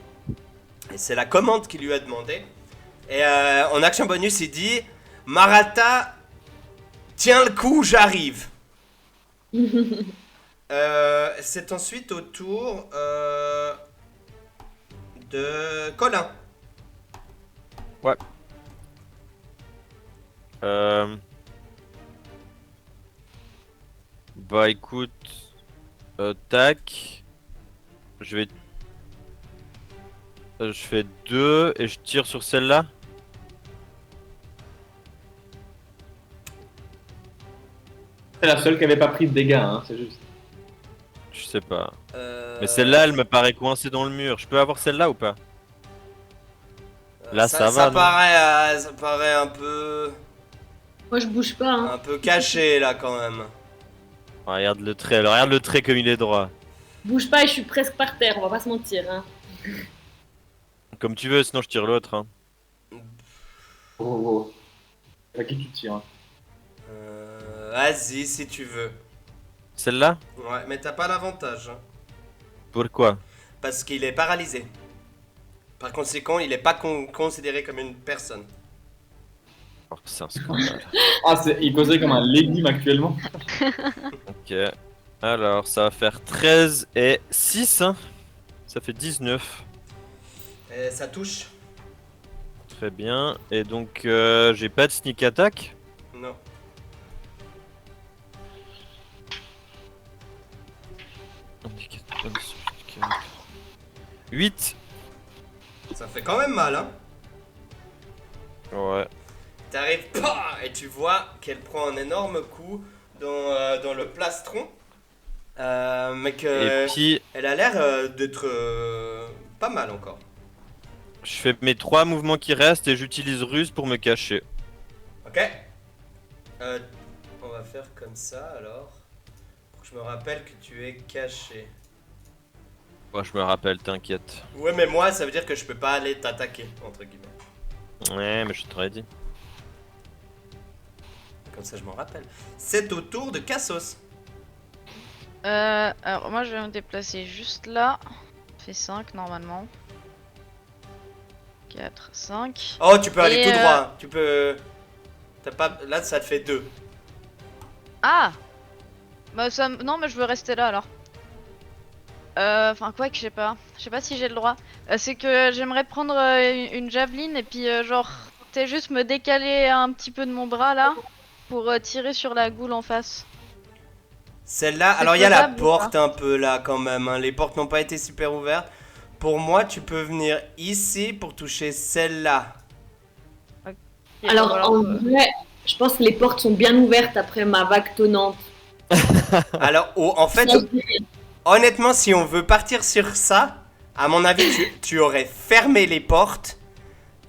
Et c'est la commande qu'il lui a demandé. Et en action bonus, il dit Maralta, tiens le coup, j'arrive. C'est ensuite au tour de Colin. bah écoute, Tac. Je vais. Je fais 2 et je tire sur celle-là. C'est la seule qui avait pas pris de dégâts, hein, c'est juste. Je sais pas. Mais celle-là, elle me paraît coincée dans le mur. Je peux avoir celle-là ou pas? Là, ça va, non Ça paraît un peu... Moi, je bouge pas. Hein. Un peu caché, là, quand même. Regarde le trait, alors, regarde le trait comme il est droit. Je bouge pas et je suis presque par terre, on va pas se mentir. Hein. Comme tu veux, sinon je tire l'autre. Hein. Oh. À qui tu tires? Vas-y, si tu veux. Celle-là? Ouais, mais t'as pas l'avantage. Hein, Pourquoi? parce qu'il est paralysé. Par conséquent, il est pas considéré comme une personne. Oh, c'est un scandale. Ah, il causait comme un légume actuellement. Ok. Alors, ça va faire 13 et 6. Hein. Ça fait 19. Et ça touche? Très bien. Et donc, j'ai pas de sneak attack. Non. Indicateur, 8. Ça fait quand même mal, hein. Ouais. T'arrives, et tu vois qu'elle prend un énorme coup dans le plastron. Mais que Et puis, elle a l'air d'être pas mal encore. je fais mes 3 mouvements qui restent et j'utilise ruse pour me cacher. Ok. On va faire comme ça alors. Pour que je me rappelle que tu es caché. Moi, je me rappelle, t'inquiète. Ouais, mais moi, ça veut dire que je peux pas aller t'attaquer, entre guillemets. Ouais, mais je t'aurais dit. Comme ça, je m'en rappelle. C'est au tour de Cassos. Alors moi je vais me déplacer juste là. Ça fait 5 normalement. 4, 5. Oh, tu peux aller Et, tout droit. Tu peux... T'as pas... Là, ça te fait 2. Ah bah ça... Non mais je veux rester là alors. Enfin quoi que je sais pas. Je sais pas si j'ai le droit. C'est que j'aimerais prendre une javeline et puis genre... T'es juste me décaler un petit peu de mon bras là. Pour tirer sur la goule en face. Celle-là, C'est alors il y a la faisable ou porte un peu là quand même. Hein. Les portes n'ont pas été super ouvertes. Pour moi, tu peux venir ici pour toucher celle-là. Et Alors, voilà, en vrai, je pense que les portes sont bien ouvertes après ma vague tonnante. Alors, en fait, Ça, je dirais. honnêtement, si on veut partir sur ça, à mon avis, tu aurais fermé les portes.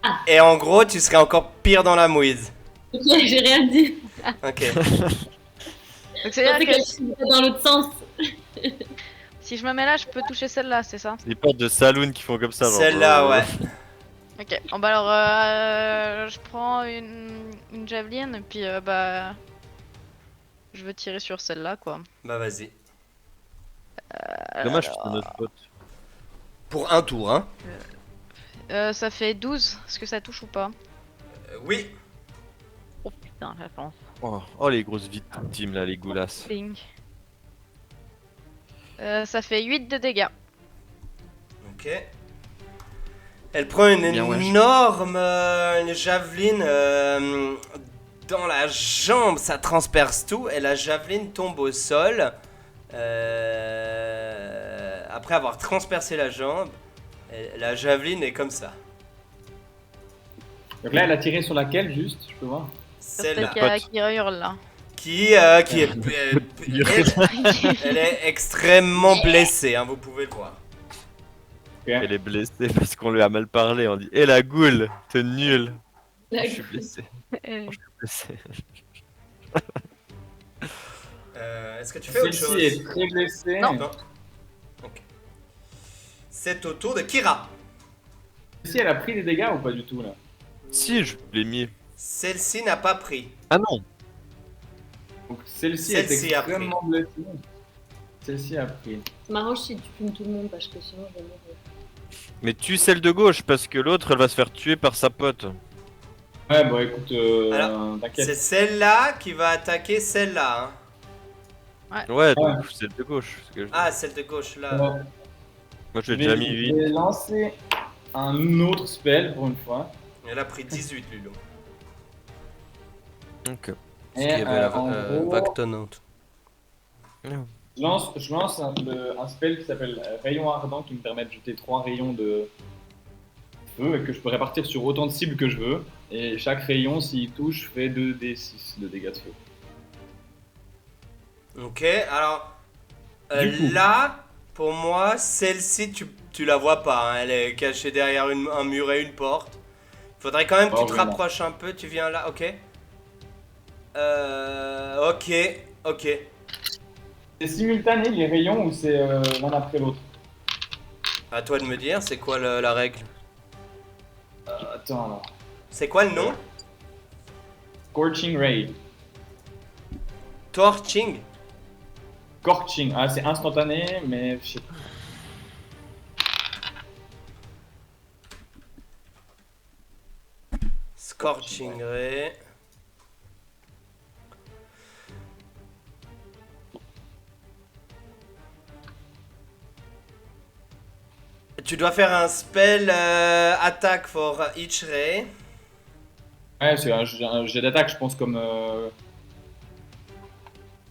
Ah. Et en gros, tu serais encore pire dans la mouise. Ok, j'ai rien dit. Ok. Donc Je c'est-à-dire pensais que que c'était dans l'autre sens. si je me mets là, je peux toucher celle-là, c'est ça? Les portes de saloon qui font comme ça. genre, Celle-là, ouais. Ok, bon bah alors je prends une javeline et puis bah je veux tirer sur celle-là quoi. Bah vas-y. Dommage que c'est notre pote. Pour un tour, hein. Ça fait 12, est-ce que ça touche ou pas? Oui. Oh putain, la pense. Oh, les grosses victimes là, les goulasses. Ping. Ça fait 8 de dégâts. Ok. Elle prend une Bien, ouais. énorme une javeline dans la jambe, ça transperce tout et la javeline tombe au sol. Après avoir transpercé la jambe, et la javeline est comme ça. Donc là, elle a tiré sur laquelle, juste, je peux voir. Celle-là. Qui hurle là. Qui est... elle est extrêmement blessée, hein, vous pouvez le voir. Ok. Elle est blessée parce qu'on lui a mal parlé. On dit "Eh la goule, t'es nul." Je suis blessé. Je suis blessé. Est-ce que tu fais autre Celle-ci chose? est très blessée. Non. Non. Ok. C'est au tour de Kira. Celle-ci, elle a pris des dégâts ou pas du tout, là? Si, je l'ai mis. Celle-ci n'a pas pris. Ah non. Donc celle-ci est Celle-ci a extrêmement blessée. Celle-ci a pris. Ça m'arrange si tu fumes tout le monde parce que sinon je vais mourir. Mais tue celle de gauche parce que l'autre elle va se faire tuer par sa pote. Ouais, bon, écoute, Alors, t'inquiète. C'est celle-là qui va attaquer celle-là. Hein. Ouais, donc celle de gauche. Parce que Ah, celle de gauche là. Bon, moi je j'ai déjà mis vais 8. lancer un autre spell pour une fois. Elle a pris 18 Lulo. Donc, Et en gros, vague tonnante. Je lance un spell qui s'appelle Rayon Ardent qui me permet de jeter 3 rayons de feu et que je peux répartir sur autant de cibles que je veux. Et chaque rayon, s'il touche, fait 2d6 de dégâts de feu. Ok, alors Du coup. là, pour moi, celle-ci, tu la vois pas, hein, elle est cachée derrière un mur et une porte. Faudrait quand même que tu te vraiment. rapproches un peu, tu viens là, ok. Ok. C'est simultané les rayons ou c'est l'un après l'autre? À toi de me dire, c'est quoi la règle? Attends alors. C'est quoi le nom? Scorching Ray. Torching? Scorching. Ah, c'est instantané, mais je sais pas. Scorching Ray. Tu dois faire un spell attack for each ray. Ouais, c'est un jet d'attaque, je pense, comme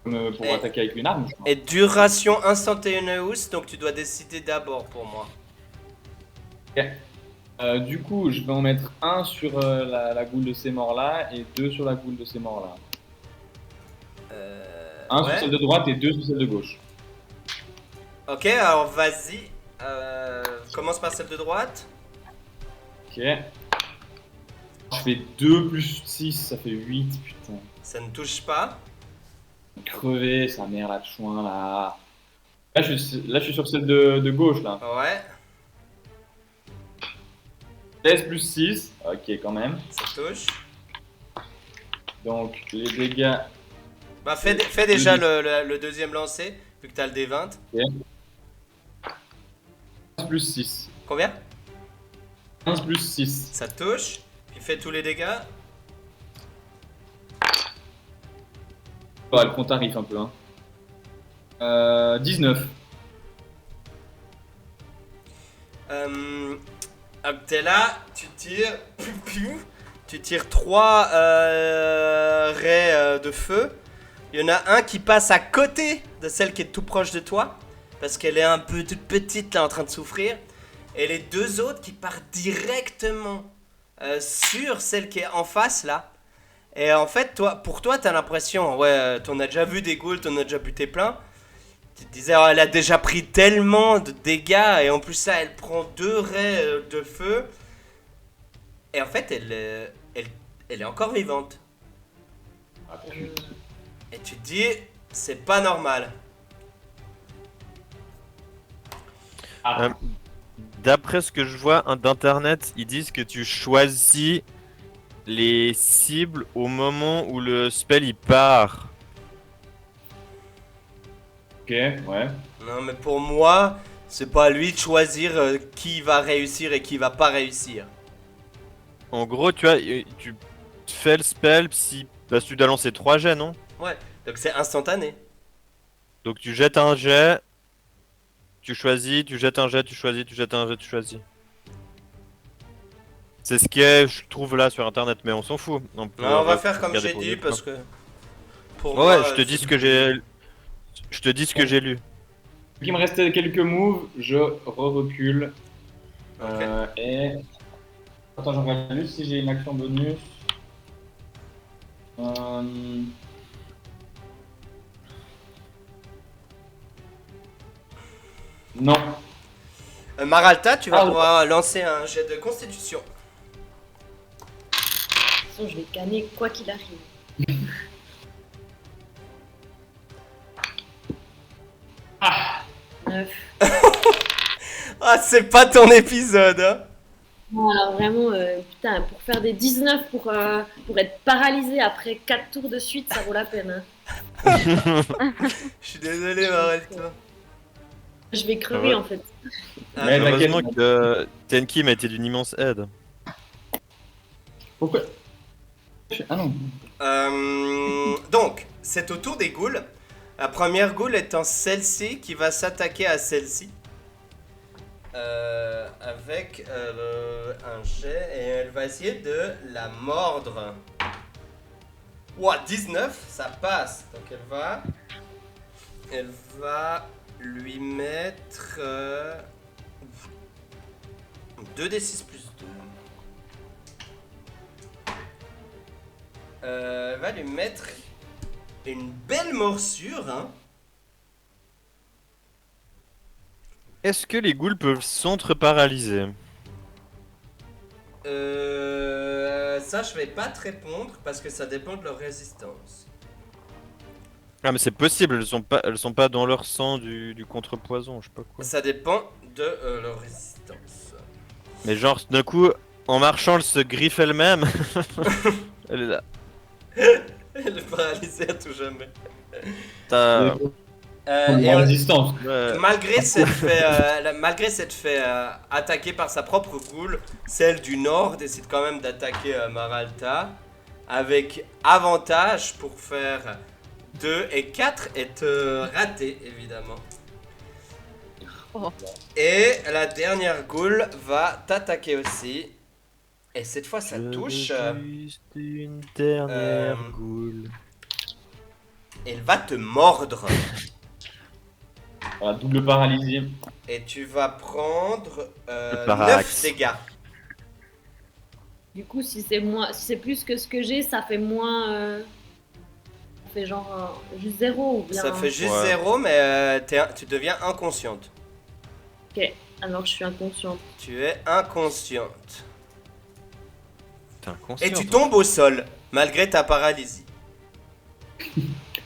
pour Et- attaquer avec une arme. Je crois. Et duration instantaneous, donc tu dois décider d'abord pour moi. Du coup, je vais en mettre un sur la goule de ces morts-là et 2 sur la goule de ces morts-là. Un sur Ouais. celle de droite et 2 sur celle de gauche. Ok, alors vas-y. Commence par celle de droite. Ok. Je fais 2 plus 6, ça fait 8, putain. Ça ne touche pas. Crevé, sa mère, la chouin, là. Là, je suis sur celle de gauche, là. Ouais, 16 plus 6, ok, quand même. ça touche. Donc, les dégâts, Bah fais déjà le deuxième lancer, vu que t'as le D20. 15 plus 6. Combien? 15 plus 6. Ça touche. Puis fais tous les dégâts. Oh, le compte arrive un peu, hein. 19. Donc t'es là, tu tires. Tu tires 3 raies de feu. Il y en a un qui passe à côté de celle qui est tout proche de toi. Parce qu'elle est un peu toute petite là en train de souffrir. Et les deux autres qui partent directement sur celle qui est en face là. Et en fait, pour toi, t'as l'impression, ouais, t'en as déjà vu des ghouls, t'en as déjà buté plein. Tu te disais, oh, elle a déjà pris tellement de dégâts, et en plus ça, elle prend 2 raies de feu. Et en fait, elle est encore vivante. Ah, putain. Et tu te dis, c'est pas normal. Ah, D'après ce que je vois d'internet, ils disent que tu choisis les cibles au moment où le spell il part. ok, ouais. Non, mais pour moi, c'est pas à lui de choisir qui va réussir et qui va pas réussir. En gros, tu vois, tu fais le spell si parce que tu dois lancer 3 jets, non? Ouais, donc c'est instantané. Donc tu jettes un jet, tu choisis, tu jettes un jet, tu choisis, tu jettes un jet, tu choisis. C'est ce que je trouve là sur internet, mais on s'en fout. Non, on va faire comme regarder j'ai pour dit les parce points. que. Pour Ouais, moi, je te dis ce que j'ai. Je te dis ce que j'ai lu. Il me restait quelques moves, je recule. Ok. Et. Attends, j'en regarde juste si j'ai une action bonus. Non. Maralta, tu vas Ah, pouvoir lancer un jet de constitution. De toute façon, je vais canner quoi qu'il arrive. Ah. 9. Ah, c'est pas ton épisode, hein. Non, alors vraiment, putain, pour faire des 19 pour être paralysé après 4 tours de suite, ça vaut la peine. Hein. Je suis désolé, Maralta. Je vais crever Ouais. en fait. Ah, Mais non. Heureusement que Tenki m'a été d'une immense aide. Pourquoi? Ah non. Donc, c'est au tour des ghouls. La première ghoul étant celle-ci qui va s'attaquer à celle-ci. Avec un jet et elle va essayer de la mordre. Ouah, 19, ça passe. Donc elle va Elle va lui mettre 2d6 plus 2. Elle va lui mettre une belle morsure, hein. Est-ce que les ghouls peuvent s'entre-paralyser? Ça, je vais pas te répondre parce que ça dépend de leur résistance. Ah mais c'est possible, elles sont pas dans leur sang du contrepoison, je sais pas quoi. Ça dépend de leur résistance. Mais genre d'un coup, en marchant, elle se griffe elle-même. Elle est là. Elle est paralysée à tout jamais. T'as... Et, En résistance. Ouais. malgré s'être fait attaquer par sa propre ghoul, celle du nord décide quand même d'attaquer Maralta avec avantage pour faire 2 et 4 et te rater évidemment. Oh. Et la dernière ghoul va t'attaquer aussi. Et cette fois ça touche. Juste une dernière Euh, ghoul. Elle va te mordre. Voilà, double paralysie. Et tu vas prendre Le 9 parallaxe. dégâts. Du coup, si c'est plus que ce que j'ai, ça fait moins. Ça fait genre juste 0 ou bien. Ça fait juste Ouais. 0, mais tu deviens inconsciente. Ok, alors je suis inconsciente. Tu es inconsciente. T'es inconscient. Et tu toi. tombes au sol, malgré ta paralysie.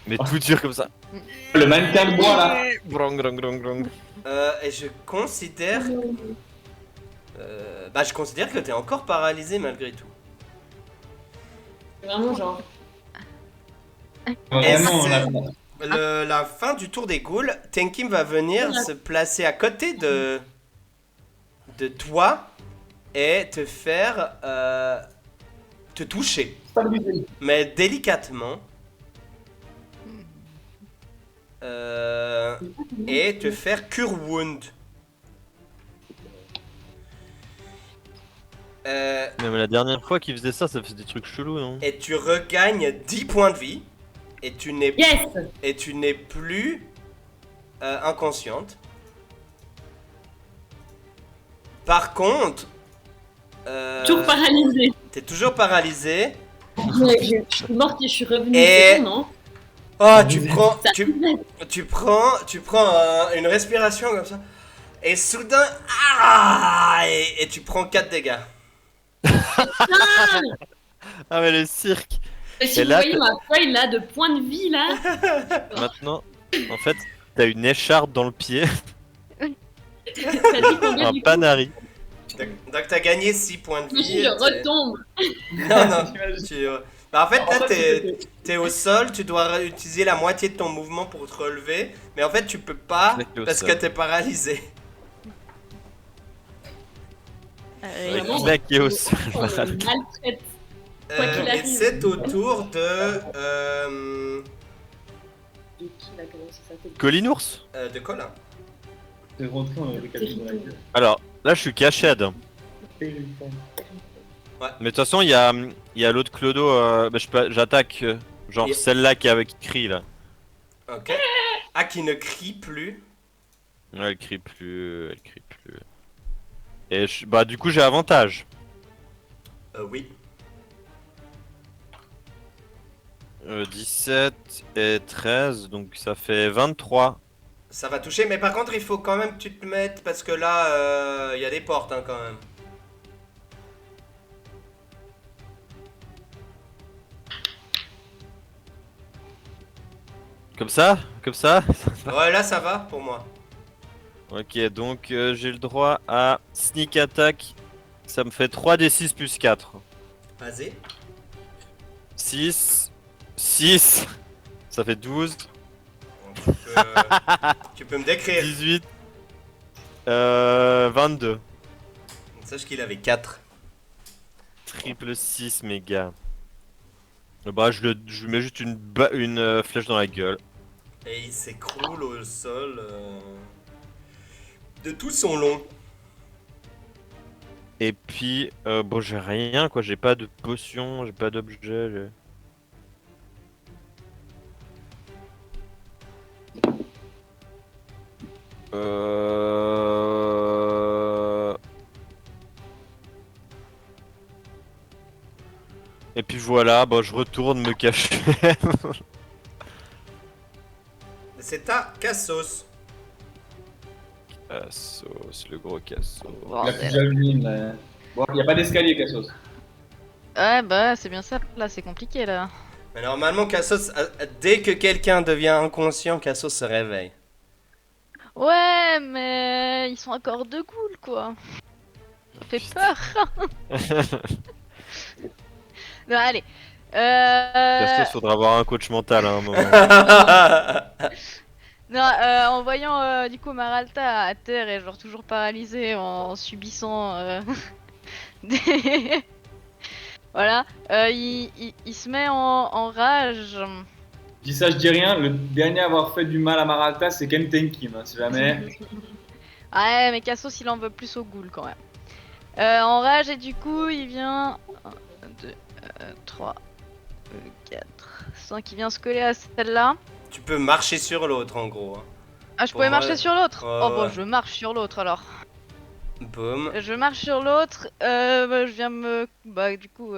Mais tout dur comme ça. Le mannequin de bois là. Brong, brong, brong, brong. Et je considère. Je considère que tu es encore paralysé malgré tout. Vraiment, genre. Vraiment, c'est- là. La fin du tour des ghouls, Tenkim va venir se placer à côté de toi et te faire te toucher, mais délicatement. Et te faire Cure Wound. Mais la dernière fois qu'il faisait ça faisait des trucs chelous, non? Et tu regagnes 10 points de vie. Et tu n'es Yes! plus inconsciente. Par contre, Toujours paralysée. t'es toujours paralysé. Je suis morte et je suis revenue. Et- C'est bon, non? Oh, tu prends, Ça- tu prends une respiration comme ça. Et soudain, et tu prends 4 dégâts. Ah mais le cirque. Et si Et vous là, voyez ma feuille là de points de vie là, Maintenant, en fait, t'as une écharpe dans le pied, ça dit combien un du coup? panari. Donc t'as gagné 6 points de Je vie. retombe. Non, en fait, là, t'es au sol, tu dois utiliser la moitié de ton mouvement pour te relever. Mais en fait, tu peux pas Exactement parce ça. que t'es paralysé. Avec Vraiment, claqué au sol. on me maltraite. Quoi qu'il Et arrive. c'est au tour de De qui là, comment ça s'appelle? Collinours. de Colin. C'est rentré, on avait calé dans la gueule. Alors, là je suis caché. Mais de toute façon, il y a l'autre Clodo, j'attaque, genre Et- celle-là qui crie là. Ok. Ah, qui ne crie plus. Ouais, elle crie plus. Et bah du coup j'ai avantage. Oui. 17 et 13, donc ça fait 23. Ça va toucher, mais par contre, il faut quand même que tu te mettes parce que là, il y a des portes hein, quand même. Comme ça. Ouais, là, ça va pour moi. Ok, donc j'ai le droit à sneak attack. Ça me fait 3d6 plus 4. Vas-y. 6. Ça fait 12. Tu peux me décrire. 18. 22. Sache qu'il avait 4. Triple 6, mes gars. Bah, je lui mets juste une flèche dans la gueule. Et il s'écroule au sol de tout son long. Et puis, bon, j'ai rien quoi. J'ai pas de potion, j'ai pas d'objet. Et puis voilà, bah, je retourne me cacher. C'est à Cassos. Cassos, le gros Cassos. La petite javeline. Bon, il n'y a pas d'escalier, Cassos. Ouais, bah c'est bien ça. Là, c'est compliqué là. Mais normalement, Cassos, dès que quelqu'un devient inconscient, Cassos se réveille. Ouais, mais ils sont encore deux ghouls quoi. Ça fait peur. Non, allez. Cassos, faudra avoir un coach mental à un moment. Non, en voyant du coup Maralta à terre et genre toujours paralysée en subissant des... Voilà, il se met en rage. Je dis ça, je dis rien. Le dernier à avoir fait du mal à Maralta, c'est Ken Tenkim, hein, si jamais. Ouais, mais Cassos il en veut plus au ghoul quand même. En rage et du coup il vient... 1, 2, 3, 4, 5, il vient se coller à celle-là. Tu peux marcher sur l'autre en gros. Hein. Ah, je Pour pouvais moi, marcher sur l'autre. ouais, Oh bon, ouais. je marche sur l'autre alors. Boum. Je marche sur l'autre, bah, je viens me... Bah du coup,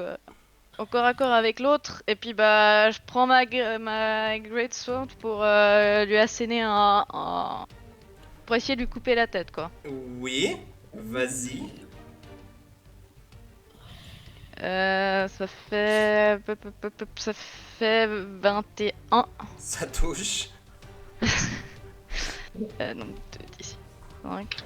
au corps à corps avec l'autre, et puis bah je prends ma Great Sword pour lui asséner pour essayer de lui couper la tête quoi. Oui, vas-y. Ça fait... Ça fait 21. Ça touche. Non, 2, 10, 5.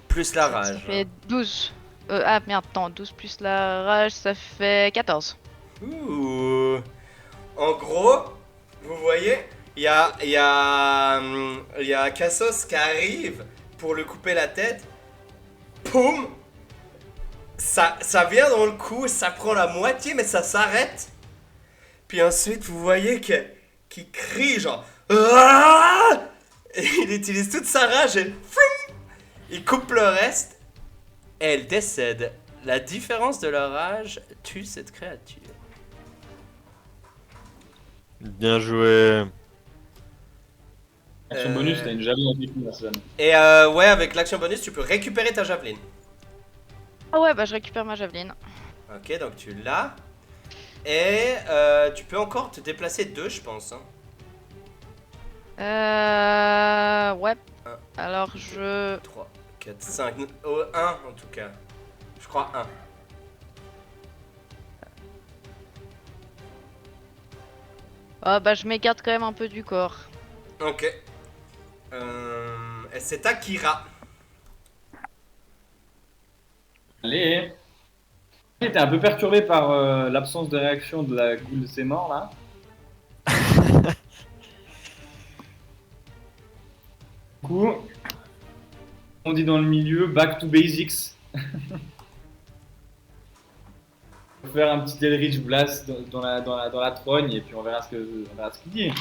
Plus la Ça rage. fait 12. Ah merde, attends, 12 plus la rage, ça fait 14. Ouh. En gros, vous voyez, il y a Cassos qui arrive pour lui couper la tête. Poum. Ça vient dans le cou, ça prend la moitié, mais ça s'arrête. Puis ensuite, vous voyez qu'il crie genre... Ah. Et il utilise toute sa rage et... Froum. Il coupe le reste. Et elle décède. La différence de leur âge tue cette créature. Bien joué. Action bonus, t'as une javeline en pique, personne. Et ouais, avec l'action bonus, tu peux récupérer ta javeline. Ah ouais, bah je récupère ma javeline. Ok, donc tu l'as. Et tu peux encore te déplacer 2, je pense. Hein. Ouais. Un. Alors je... 3, 4, 5. Oh, 1 en tout cas. Je crois 1. Ah bah je m'écarte quand même un peu du corps. Ok. Et c'est Akira. Allez. J'étais un peu perturbé par l'absence de réaction de la goule de ses morts là. Du coup, on dit dans le milieu back to basics. On va faire un petit Eldritch Blast dans la trogne et puis on verra ce qu'il dit.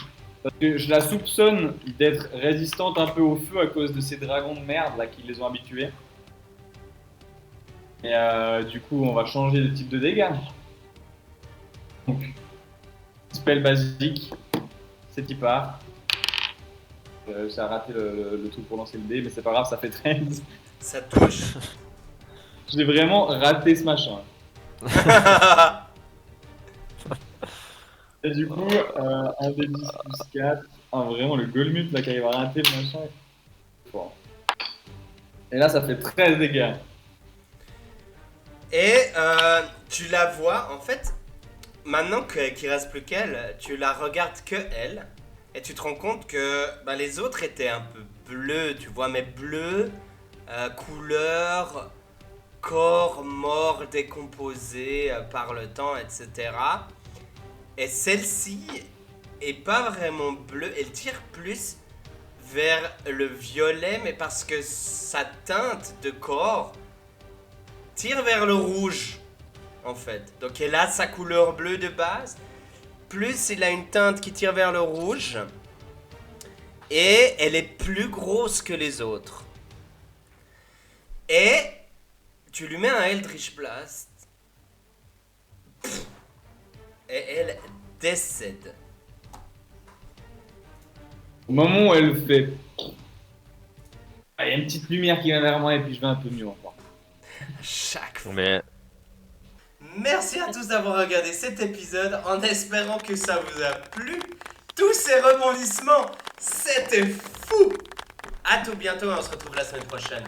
Parce que je la soupçonne d'être résistante un peu au feu à cause de ces dragons de merde là qui les ont habitués. Et du coup, on va changer de type de dégâts. Donc, spell basique, c'est y part. Ça a raté le truc pour lancer le dé, mais c'est pas grave, ça fait 13. Ça touche. J'ai vraiment raté ce machin. Et du coup, un dé 10 plus 4. Ah, vraiment, le Golmut là qui arrive à rater le machin. Bon. Et là, ça fait 13 dégâts. Et tu la vois, en fait, maintenant qu'il reste plus qu'elle, tu la regardes que elle. Et tu te rends compte que bah, les autres étaient un peu bleus, tu vois, mais bleus, couleur, corps mort, décomposé par le temps, etc. Et celle-ci est pas vraiment bleue, elle tire plus vers le violet, mais parce que sa teinte de corps tire vers le rouge, en fait. Donc elle a sa couleur bleue de base, plus il a une teinte qui tire vers le rouge, et elle est plus grosse que les autres. Et tu lui mets un Eldritch Blast, et elle décède. Au moment où elle fait. Ah, il y a une petite lumière qui vient vers moi et puis je vais un peu mieux encore. Chaque fois. Mais Merci à tous d'avoir regardé cet épisode en espérant que ça vous a plu. Tous ces rebondissements, c'était fou. À tout bientôt et on se retrouve la semaine prochaine.